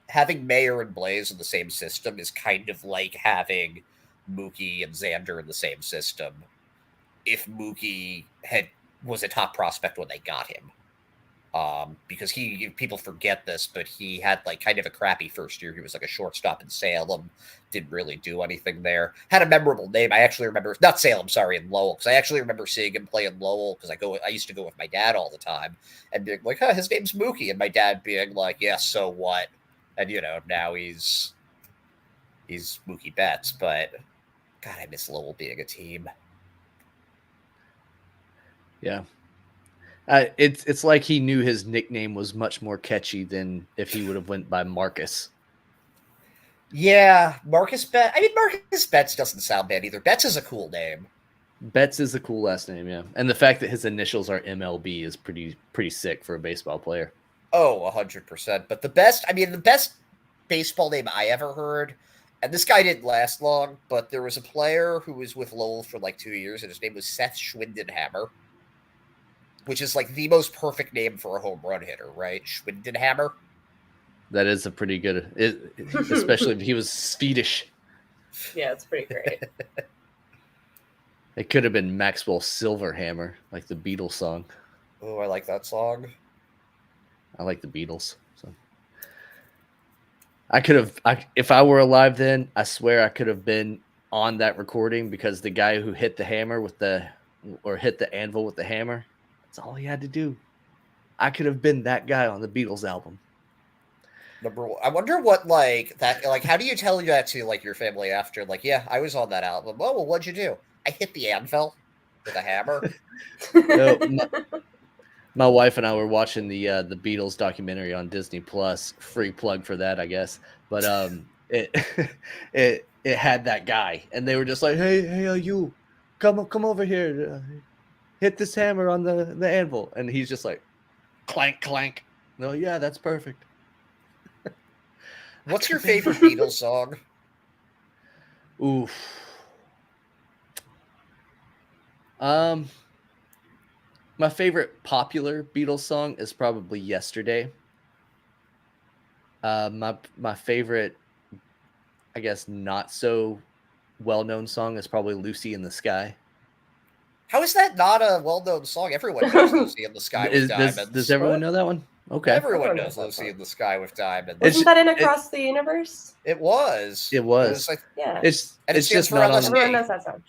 D: having Mayer and Blaze in the same system is kind of like having Mookie and Xander in the same system. If Mookie was a top prospect when they got him. Because people forget this, but he had like kind of a crappy first year. He was like a shortstop in Salem, didn't really do anything there. Had a memorable name. I actually remember, not Salem, sorry, in Lowell, because I actually remember seeing him play in Lowell because I used to go with my dad all the time and being like, his name's Mookie, and my dad being like, yeah, so what? And now he's Mookie Betts, but God, I miss Lowell being a team.
B: Yeah. It's like he knew his nickname was much more catchy than if he would have went by Marcus.
D: Yeah, Marcus Betts. I mean, Marcus Betts doesn't sound bad either. Betts is a cool name.
B: Betts is a cool last name, yeah. And the fact that his initials are MLB is pretty sick for a baseball player.
D: Oh, 100%. But the best baseball name I ever heard, and this guy didn't last long, but there was a player who was with Lowell for like 2 years, and his name was Seth Schwindenhammer. Which is like the most perfect name for a home run hitter, right? Schwindenhammer.
B: That is a pretty good, especially if he was Swedish.
C: Yeah, it's pretty great.
B: It could have been Maxwell Silverhammer, like the Beatles song.
D: Oh, I like that song.
B: I like the Beatles. So I could have, if I were alive then, I swear I could have been on that recording because the guy who hit the hammer hit the anvil with the hammer. That's all he had to do. I could have been that guy on the Beatles album.
D: Number one. I wonder what how do you tell that to like your family after? Like, yeah, I was on that album. Oh, well, what'd you do? I hit the anvil with a hammer.
B: No, my wife and I were watching the Beatles documentary on Disney Plus. Free plug for that, I guess. But it had that guy, and they were just like, hey, you, come over here. Hit this hammer on the anvil. And he's just like, clank, clank. No, yeah, that's perfect.
D: What's your favorite Beatles song?
B: Oof. My favorite popular Beatles song is probably Yesterday. My favorite, I guess, not so well-known song is probably Lucy in the Sky.
D: How is that not a well-known song? Everyone knows Lucy in the Sky with Diamonds.
B: Does everyone know that one? Okay.
D: Everyone knows Lucy in the Sky with Diamonds.
C: Wasn't that in Across the Universe?
D: It was.
B: It was.
C: Like, yeah.
B: It's just not on.
C: Everyone knows that song.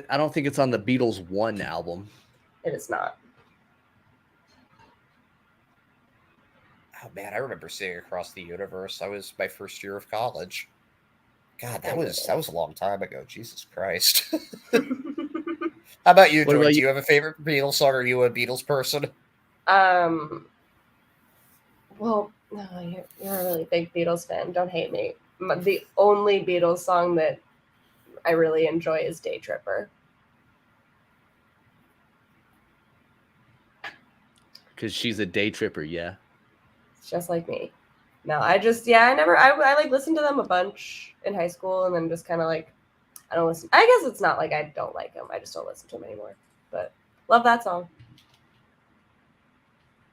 B: I don't think it's on the Beatles 1 album.
C: It is not.
D: Oh man, I remember seeing Across the Universe. That was my first year of college. God, that was a long time ago. Jesus Christ. How about you, Jordan? Do you have a favorite Beatles song? Are you a Beatles person?
C: Well, no, you're a really big Beatles fan. Don't hate me. The only Beatles song that I really enjoy is Day Tripper.
B: Because she's a day tripper, yeah.
C: It's just like me. No, I like listened to them a bunch in high school and then just kind of like, I don't listen. I guess it's not like I don't like them. I just don't listen to them anymore. But love that song.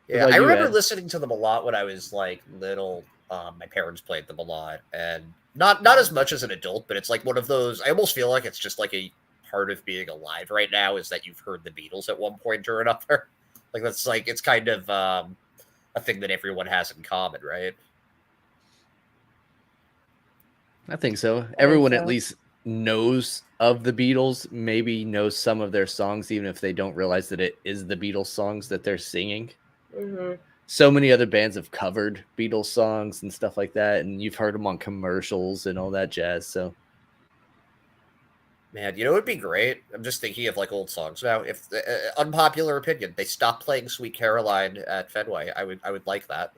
D: Yeah, I remember listening to them a lot when I was like little. My parents played them a lot, and Not as much as an adult, but it's like one of those. I almost feel like it's just like a part of being alive right now is that you've heard the Beatles at one point or another. Like that's like it's kind of a thing that everyone has in common, right?
B: I think so. Everyone at least knows of the Beatles, maybe knows some of their songs, even if they don't realize that it is the Beatles songs that they're singing.
C: Mm-hmm.
B: So many other bands have covered Beatles songs and stuff like that, and you've heard them on commercials and all that jazz. So,
D: man, it would be great. I'm just thinking of like old songs now. If unpopular opinion, they stopped playing "Sweet Caroline" at Fenway, I would like that.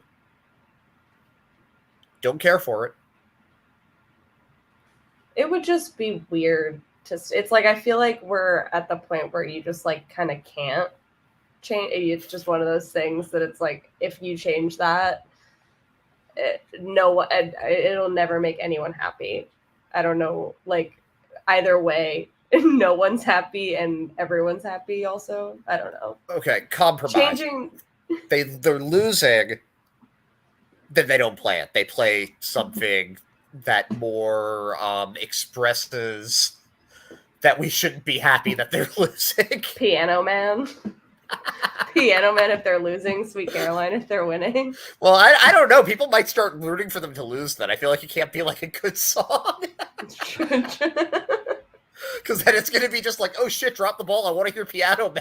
D: Don't care for it.
C: It would just be weird. It's like I feel like we're at the point where you just like kind of can't change. It's just one of those things that it's like if you change that, it'll never make anyone happy. I don't know, like either way, no one's happy and everyone's happy. Also, I don't know.
D: Okay, compromise. They're losing. Then they don't play it. They play something that more expresses that we shouldn't be happy that they're losing.
C: Piano Man. Piano Man if they're losing, Sweet Caroline if they're winning.
D: Well, I don't know. People might start rooting for them to lose then. I feel like it can't be like a good song. Because then it's going to be just like, oh shit, drop the ball. I want to hear Piano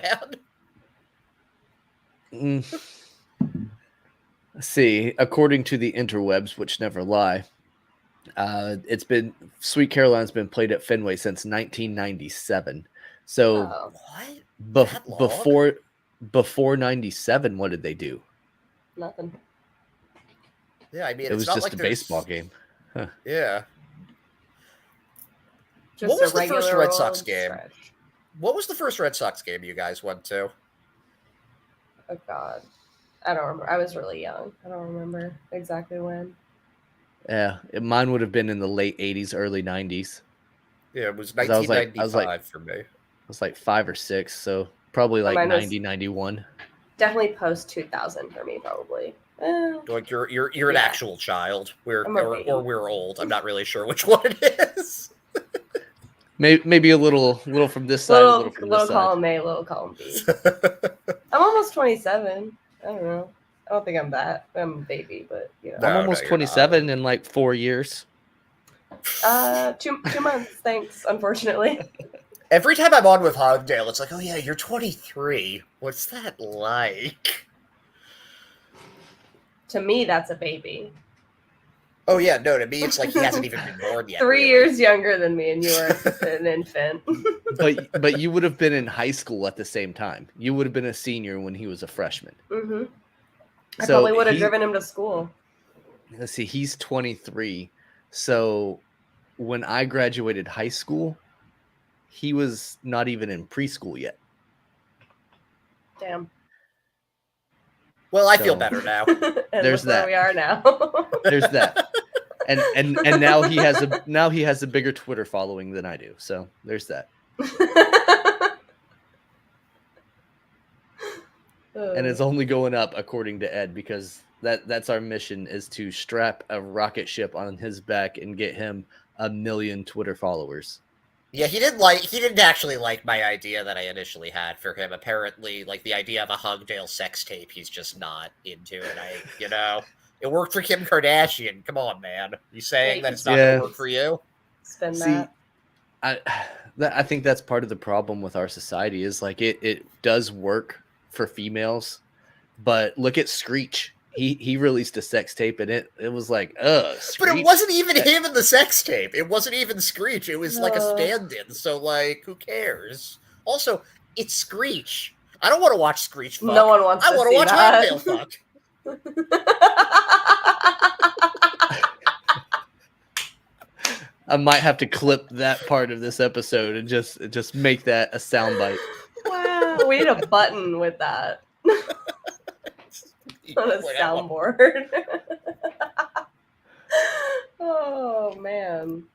D: Man.
B: Let's see. According to the interwebs, which never lie, it's been Sweet Caroline's been played at Fenway since 1997. So
D: what?
B: Before 97, what did they do?
C: Nothing.
D: Yeah, I mean,
B: it was
D: not
B: just
D: like
B: a baseball game. Huh.
D: Yeah.
C: Just
D: what was the first Red Sox game?
C: Stretch.
D: What was the first Red Sox game you guys went to?
C: Oh God, I don't remember. I was really young. I don't remember exactly when.
B: Yeah, mine would have been in the late 80s, early 90s.
D: Yeah, it was 1995 for me.
B: It was like 5 or 6, so probably like 90, 91.
C: Definitely post 2000 for me, probably.
D: Like you're an actual child. We're old. I'm not really sure which one it is.
B: Maybe a little from this side, a little from this side.
C: Little column A, little column B. I'm almost 27. I don't know. I don't think I'm that. I'm a baby, but
B: I'm almost 27 in like 4 years.
C: 2 months, thanks, unfortunately.
D: Every time I'm on with Hogdale, it's like, oh yeah, you're 23. What's that like?
C: To me, that's a baby.
D: Oh yeah, no, to me it's like he hasn't even been born yet.
C: 3 years younger than me, and you are an infant.
B: but you would have been in high school at the same time. You would have been a senior when he was a freshman.
C: Mm-hmm. I probably would have driven him to school.
B: Let's see, he's 23. So when I graduated high school, he was not even in preschool yet.
C: Damn.
D: Well, I feel better now.
B: There's that.
C: Where we are now.
B: There's that. And now he has a bigger Twitter following than I do. So there's that. And it's only going up according to Ed, because that's our mission, is to strap a rocket ship on his back and get him 1 million Twitter followers.
D: Yeah, he didn't actually like my idea that I initially had for him. Apparently, like the idea of a Hogdale sex tape, he's just not into it. It worked for Kim Kardashian. Come on, man. You saying that it's not going to work for you?
C: Spin that.
B: I think that's part of the problem with our society, is like it does work for females, but look at Screech. He released a sex tape, and it was like, Screech.
D: But it wasn't even him in the sex tape. It wasn't even Screech. It was like a stand-in. So, like, who cares? Also, it's Screech. I don't want to watch Screech fuck.
C: No one wants to see that.
D: I want to watch Hogdale fuck.
B: I might have to clip that part of this episode and just make that a soundbite.
C: Wow, we need a button with that. On a soundboard. Oh man.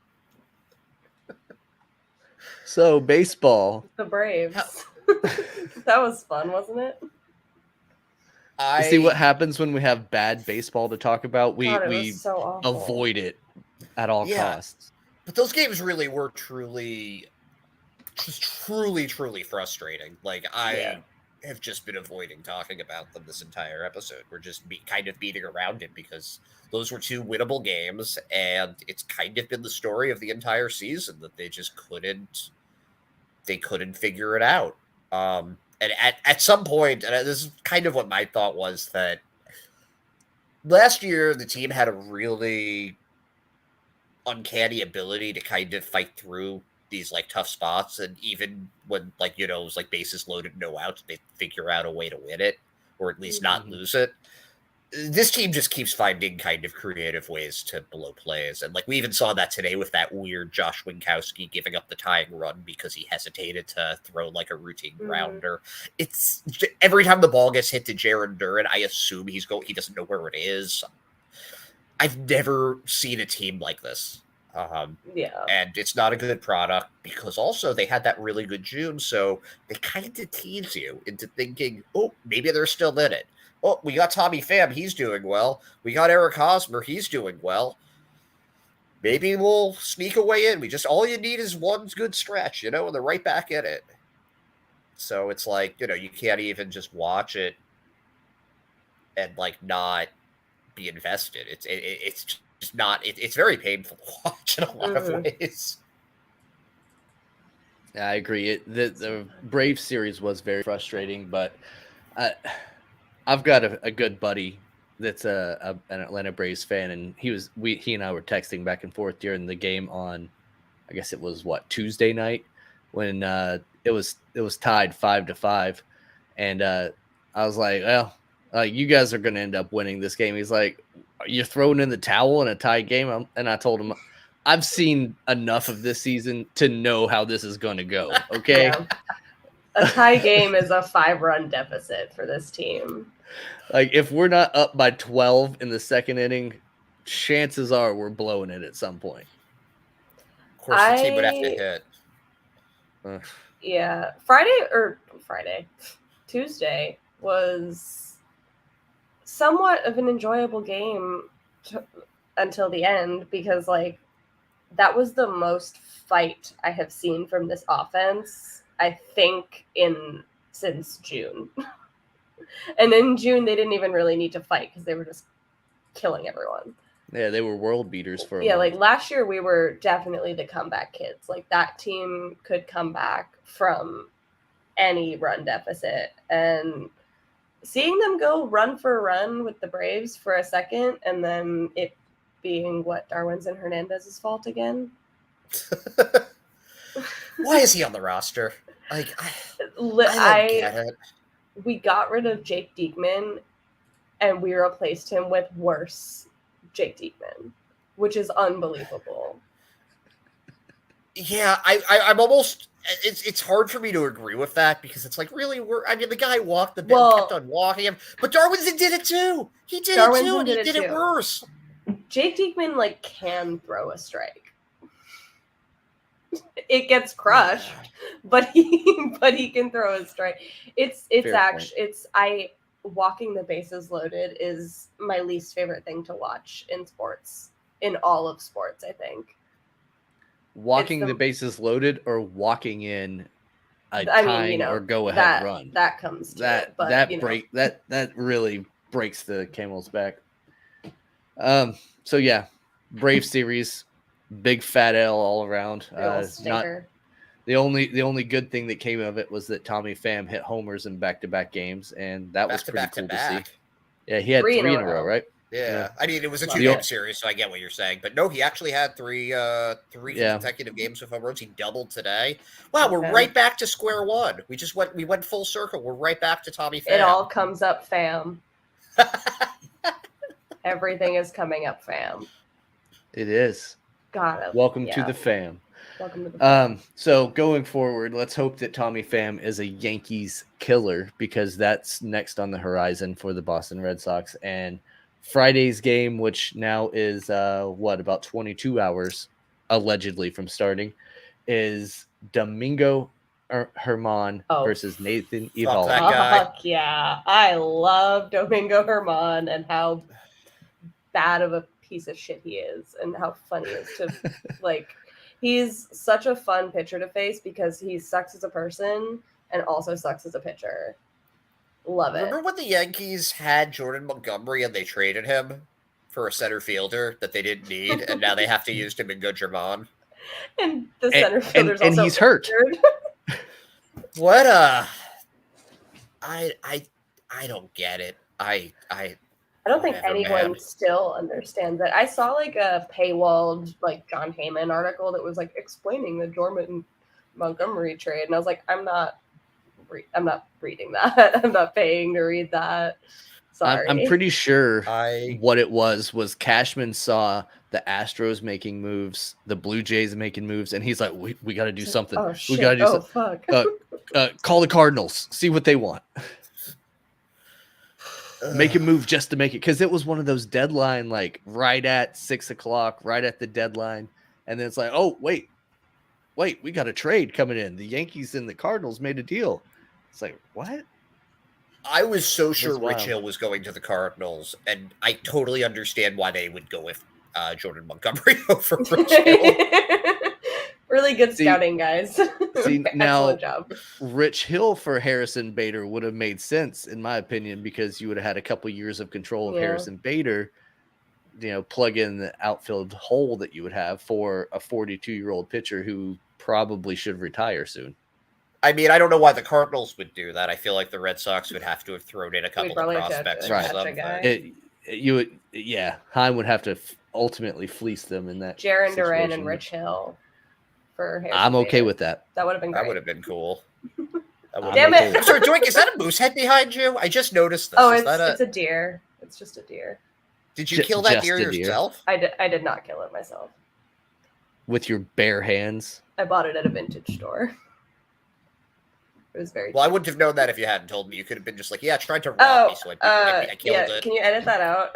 B: So baseball.
C: The Braves. That was fun, wasn't it?
B: See what happens when we have bad baseball to talk about. We
C: so
B: avoid it. at all costs.
D: But those games really were truly frustrating. Like, I have just been avoiding talking about them this entire episode. We're just kind of beating around it because those were two winnable games, and it's kind of been the story of the entire season that they just couldn't figure it out. And at some point, and this is kind of what my thought was, that last year the team had a really uncanny ability to kind of fight through these like tough spots, and even when like, you know, it was like bases loaded, no outs, they figure out a way to win it, or at least not lose it. This team just keeps finding kind of creative ways to blow plays, and like we even saw that today with that weird Josh Winkowski giving up the tying run because he hesitated to throw like a routine grounder. It's every time the ball gets hit to Jaron Duran, I assume he doesn't know where it is. I've never seen a team like this. And it's not a good product because also they had that really good June, so they kind of tease you into thinking, oh, maybe they're still in it. Oh, we got Tommy Pham, he's doing well. We got Eric Hosmer, he's doing well. Maybe we'll sneak away in. All you need is one good stretch, you know, and they're right back in it. So it's like, you know, you can't even just watch it and like not be invested. It's just not. It's very painful to watch in a lot of ways.
B: Yeah, I agree. The Brave series was very frustrating, but I've got a good buddy that's an Atlanta Braves fan, and he and I were texting back and forth during the game on, I guess it was Tuesday night when it was tied 5-5, and I was like, well, you guys are going to end up winning this game. He's like, you're throwing in the towel in a tied game, and I told him, I've seen enough of this season to know how this is going to go. Okay.
C: Yeah. A tie game is a 5-run deficit for this team.
B: Like, if we're not up by 12 in the second inning, chances are we're blowing it at some point.
D: Of course, the team would have to hit.
C: Yeah. Tuesday was somewhat of an enjoyable game until the end, because, like, that was the most fight I have seen from this offense, I think, since June. And in June, they didn't even really need to fight because they were just killing everyone.
B: Yeah, they were world beaters for a
C: moment.
B: Like
C: last year, we were definitely the comeback kids. Like, that team could come back from any run deficit. And seeing them go run for a run with the Braves for a second, and then it being Darwinzon Hernandez's fault again.
D: Why is he on the roster? Like, I don't get it.
C: We got rid of Jake Diekman, and we replaced him with worse Jake Diekman, which is unbelievable.
D: Yeah, I'm almost. It's hard for me to agree with that, because it's like, really, the guy walked the bit, kept on walking him, but Darwinzon did it too. He did it too, and he did it worse. Jake
C: Diekman can throw a strike. It gets crushed, but he can throw a strike. Walking the bases loaded is my least favorite thing to watch in sports, in all of sports, I think.
B: Walking the bases loaded, or walking in a tying or go ahead run.
C: That comes to it, but
B: that really breaks the camel's back. So yeah, Brave series, big fat L all around. Not the only good thing that came of it was that Tommy Pham hit homers in back-to-back games, and that was pretty cool to see. Yeah, he had three in a row, right?
D: Yeah. I mean, it was a 2-game series, so I get what you're saying. But no, he actually had three consecutive games with home runs. He doubled today. Wow, we're right back to square one. We went full circle. We're right back to Tommy Pham.
C: It all comes up, Pham. Everything is coming up, Pham.
B: It is.
C: Got it.
B: Welcome to the Pham.
C: Welcome to the Pham.
B: So going forward, let's hope that Tommy Pham is a Yankees killer, because that's next on the horizon for the Boston Red Sox. And Friday's game, which now is about 22 hours allegedly from starting, is Domingo Germán versus Nathan Eovaldi.
C: Fuck yeah. I love Domingo Germán and how bad of a piece of shit he is and how funny he is to like. He's such a fun pitcher to face because he sucks as a person and also sucks as a pitcher. Love it.
D: Remember when the Yankees had Jordan Montgomery and they traded him for a center fielder that they didn't need, and now they have to use Domingo Germán?
C: And the center fielder's
B: and
C: also
B: he's hurt.
D: What I don't get it. I
C: don't think anyone still understands it. I saw like a paywalled like John Heyman article that was like explaining the Jordan Montgomery trade, and I was like, I'm not reading that. I'm not paying to read that. Sorry.
B: I'm pretty sure what it was Cashman saw the Astros making moves, the Blue Jays making moves, and he's like, we got to do something.
C: Oh, shit.
B: We got to do something.
C: Fuck.
B: Call the Cardinals, see what they want. Make a move just to make it, because it was one of those deadline, like right at 6 o'clock, right at the deadline, and then it's like, oh wait, we got a trade coming in. The Yankees and the Cardinals made a deal. It's like, what?
D: I was so sure Rich Hill was going to the Cardinals, and I totally understand why they would go with Jordan Montgomery over Rich Hill.
C: Really good scouting, guys.
B: See, now,
C: job.
B: Rich Hill for Harrison Bader would have made sense, in my opinion, because you would have had a couple years of control of Harrison Bader, plug in the outfield hole that you would have for a 42-year-old pitcher who probably should retire soon.
D: I mean, I don't know why the Cardinals would do that. I feel like the Red Sox would have to have thrown in a couple of prospects or something.
B: Heim would have to ultimately fleece them in that
C: Jarren Duran and Rich Hill for Harrison
B: I'm okay
C: Bader.
B: With that.
C: That would have been great.
D: That would have been cool.
C: Damn it.
D: I'm sorry, Doink, is that a moose head behind you? I just noticed this.
C: Oh, it's a deer. It's just a deer.
D: Did you kill that deer yourself?
C: I did not kill it myself.
B: With your bare hands?
C: I bought it at a vintage store. It was very cheap.
D: I wouldn't have known that if you hadn't told me. You could have been just like, yeah, trying to rob me, so I killed it.
C: Can you edit that out?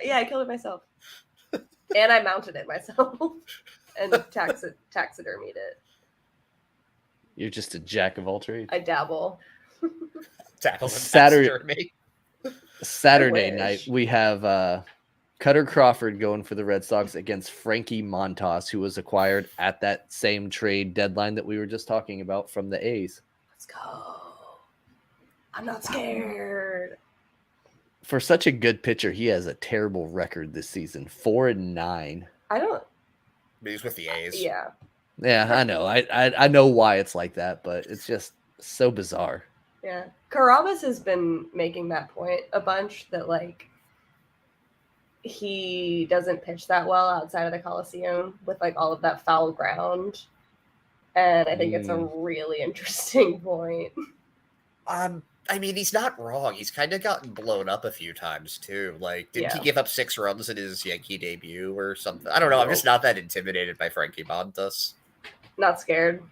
C: Yeah, I killed it myself. And I mounted it myself. And taxidermied it.
B: You're just a jack of all trades.
C: I dabble.
B: Saturday night, we have Cutter Crawford going for the Red Sox against Frankie Montas, who was acquired at that same trade deadline that we were just talking about from the A's.
C: Let's go. I'm not scared.
B: For such a good pitcher, he has a terrible record this season, 4-9.
D: He's with the A's.
C: Yeah.
B: Yeah, I know. I know why it's like that, but it's just so bizarre.
C: Yeah. Carabas has been making that point a bunch that, like, he doesn't pitch that well outside of the Coliseum with, like, all of that foul ground. And I think it's a really interesting point.
D: I mean, he's not wrong. He's kind of gotten blown up a few times, too. Like, didn't he give up 6 runs in his Yankee debut or something? I don't know. I'm just not that intimidated by Frankie Montas.
C: Not scared.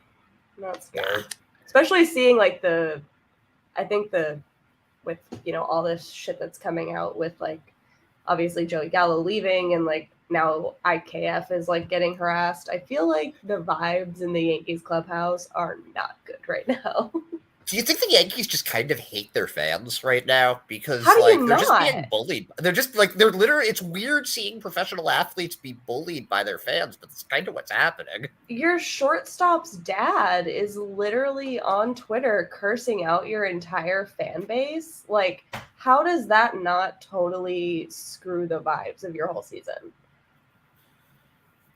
C: Especially seeing, like, with, all this shit that's coming out with, like, obviously Joey Gallo leaving and, like, now IKF is, like, getting harassed. I feel like the vibes in the Yankees clubhouse are not good right now.
D: Do you think the Yankees just kind of hate their fans right now? Because
C: they're
D: just being bullied. They're just they're literally, it's weird seeing professional athletes be bullied by their fans, but it's kind of what's happening.
C: Your shortstop's dad is literally on Twitter cursing out your entire fan base. Like, how does that not totally screw the vibes of your whole season?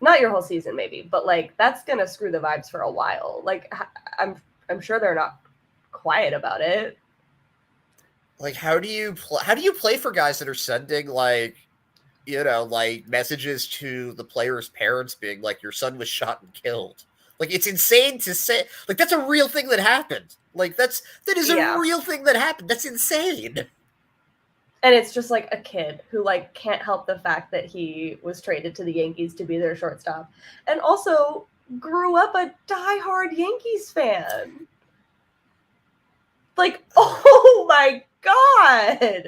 C: Not your whole season, maybe, but like that's gonna screw the vibes for a while. Like, I'm sure they're not quiet about it.
D: Like, how do you play for guys that are sending like messages to the players' parents being like, your son was shot and killed? Like, it's insane to say. Like, that's a real thing that happened. Like, that is a real thing that happened. That's insane.
C: And it's just like a kid who like can't help the fact that he was traded to the Yankees to be their shortstop, and also grew up a diehard Yankees fan. Like, oh my God.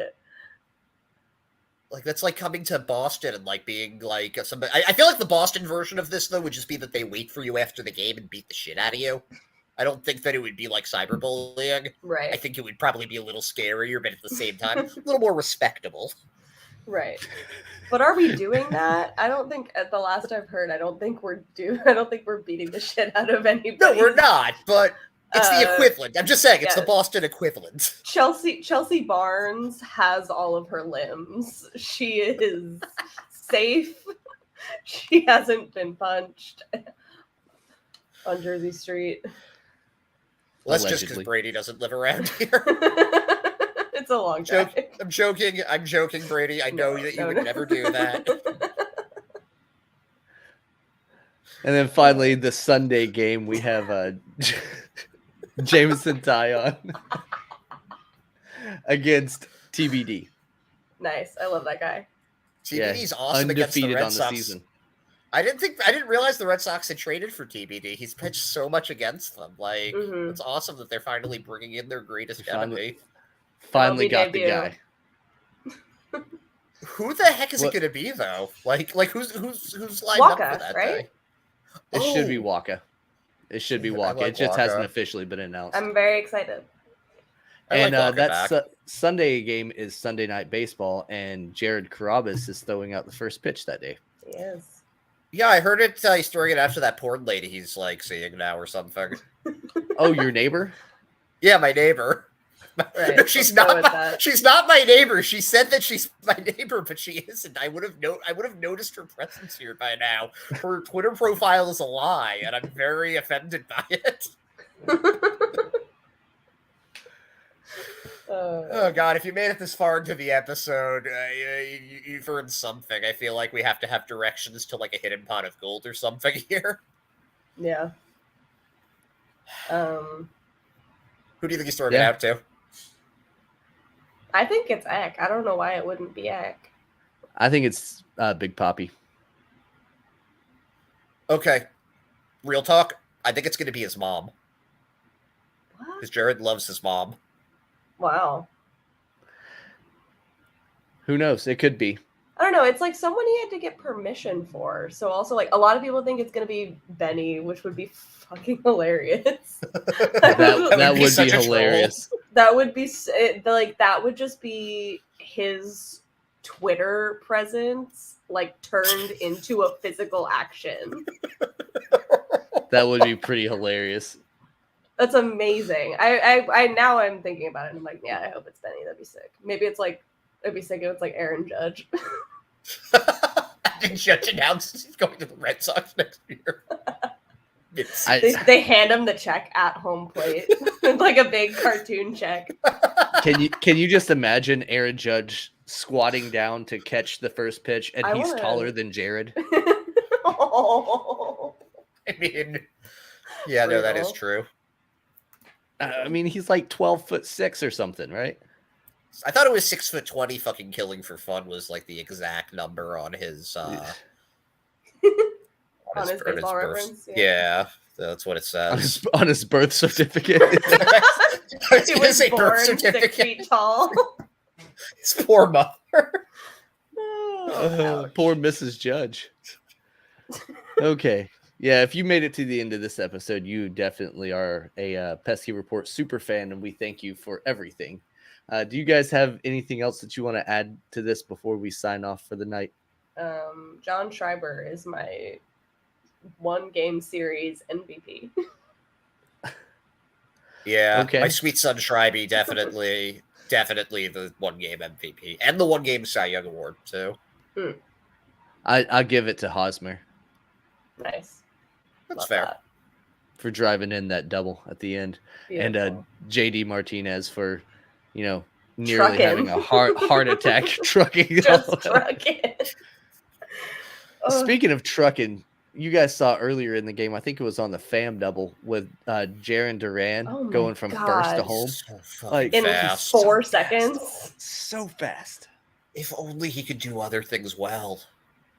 D: Like, that's like coming to Boston and like being like somebody. I feel like the Boston version of this, though, would just be that they wait for you after the game and beat the shit out of you. I don't think that it would be like cyberbullying.
C: Right.
D: I think it would probably be a little scarier, but at the same time, a little more respectable.
C: Right. But are we doing that? I don't think, at the last I've heard, I don't think we're beating the shit out of anybody.
D: No, we're not, but it's the equivalent. I'm just saying, it's the Boston equivalent.
C: Chelsea Barnes has all of her limbs. She is safe. She hasn't been punched on Jersey Street.
D: Well, that's just because Brady doesn't live around here.
C: It's a long drive.
D: I'm joking, Brady. I know that you would never do that.
B: And then finally, the Sunday game, we have Jameson Taillon against TBD.
C: Nice. I love that guy.
D: TBD's awesome against the Red Sox. Season. I didn't realize the Red Sox had traded for TBD. He's pitched so much against them. Like, it's awesome that they're finally bringing in their greatest enemy.
B: Finally got the guy.
D: Who the heck is it going to be though? Like who's lined up for that day?
B: It should be Waka. It should be Waka. It just hasn't officially been announced.
C: I'm very excited.
B: And that Sunday game is Sunday Night Baseball, and Jared Carrabis is throwing out the first pitch that day.
C: He is.
D: Yeah, I heard it. He's throwing it after that porn lady he's like seeing now or something.
B: Oh, your neighbor?
D: Yeah, my neighbor. Right, no, she's not my neighbor. She said that she's my neighbor, but she isn't. I would have noticed her presence here by now. Her Twitter profile is a lie, and I'm very offended by it. Oh God! If you made it this far into the episode, you've earned something. I feel like we have to have directions to like a hidden pot of gold or something here.
C: Yeah.
D: Who do you think he's throwing it out to?
C: I think it's Eck. I don't know why it wouldn't be Eck.
B: I think it's Big Papi.
D: Okay. Real talk. I think it's going to be his mom.
C: What?
D: Because Jared loves his mom.
C: Wow.
B: Who knows? It could be.
C: I don't know. It's like someone he had to get permission for. So also, like, a lot of people think it's going to be Benny, which would be fucking hilarious.
B: that would be hilarious.
C: That would be that would just be his Twitter presence, like, turned into a physical action.
B: That would be pretty hilarious.
C: That's amazing. I now I'm thinking about it and I'm like, yeah, I hope it's Benny. That'd be sick. Maybe it'd be sick if it's like Aaron Judge.
D: Aaron Judge announces he's going to the Red Sox next year.
C: They hand him the check at home plate, like a big cartoon check.
B: Can you just imagine Aaron Judge squatting down to catch the first pitch, and he's taller than Jared?
C: Oh.
D: I mean, yeah, no, that is true.
B: I mean, he's like 12'6" or something, right?
D: I thought it was 6'20". Fucking killing for fun was like the exact number on his
C: on his baseball reference.
D: Yeah, that's what it says
B: on his birth certificate.
C: He was born 6 feet tall.
D: His poor mother.
B: Poor Mrs. Judge. Okay. Yeah, if you made it to the end of this episode, you definitely are a Pesky Report super fan, and we thank you for everything. Do you guys have anything else that you want to add to this before we sign off for the night?
C: John Schreiber is my one-game series MVP.
D: Yeah, okay. My sweet son Schreiber, definitely the one-game MVP. And the one-game Cy Young Award, too.
B: I'll give it to Hosmer.
C: Nice.
D: That's fair.
C: That.
B: For driving in that double at the end. Beautiful. And JD Martinez for, nearly having a heart attack trucking.
C: Just trucking.
B: Speaking of trucking, you guys saw earlier in the game, I think it was on the Pham double with Jarren Duran going from first to home.
D: So
C: like in
D: fast.
C: 4 seconds.
B: So fast.
D: If only he could do other things well.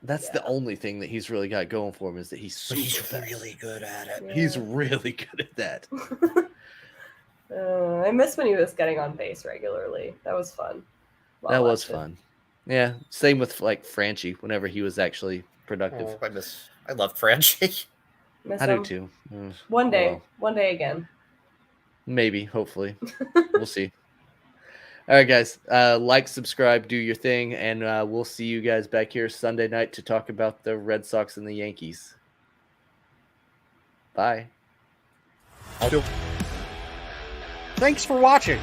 B: That's the only thing that he's really got going for him is that he's
D: really good at it.
B: Yeah. He's really good at that.
C: I miss when he was getting on base regularly. That was fun.
B: That was fun. Yeah. Same with like Franchi whenever he was actually productive.
D: I love Franchi.
B: I do too.
C: One day again.
B: Maybe, hopefully. We'll see. All right, guys. Like, subscribe, do your thing, and we'll see you guys back here Sunday night to talk about the Red Sox and the Yankees. Bye.
A: Thanks for watching.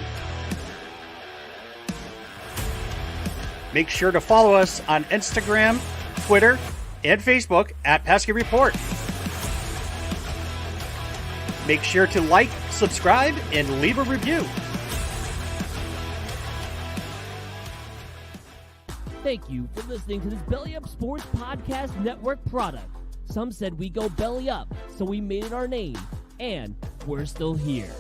A: Make sure to follow us on Instagram, Twitter, and Facebook at Pesky Report. Make sure to like, subscribe, and leave a review.
E: Thank you for listening to this Belly Up Sports Podcast Network product. Some said we go belly up, so we made it our name, and we're still here.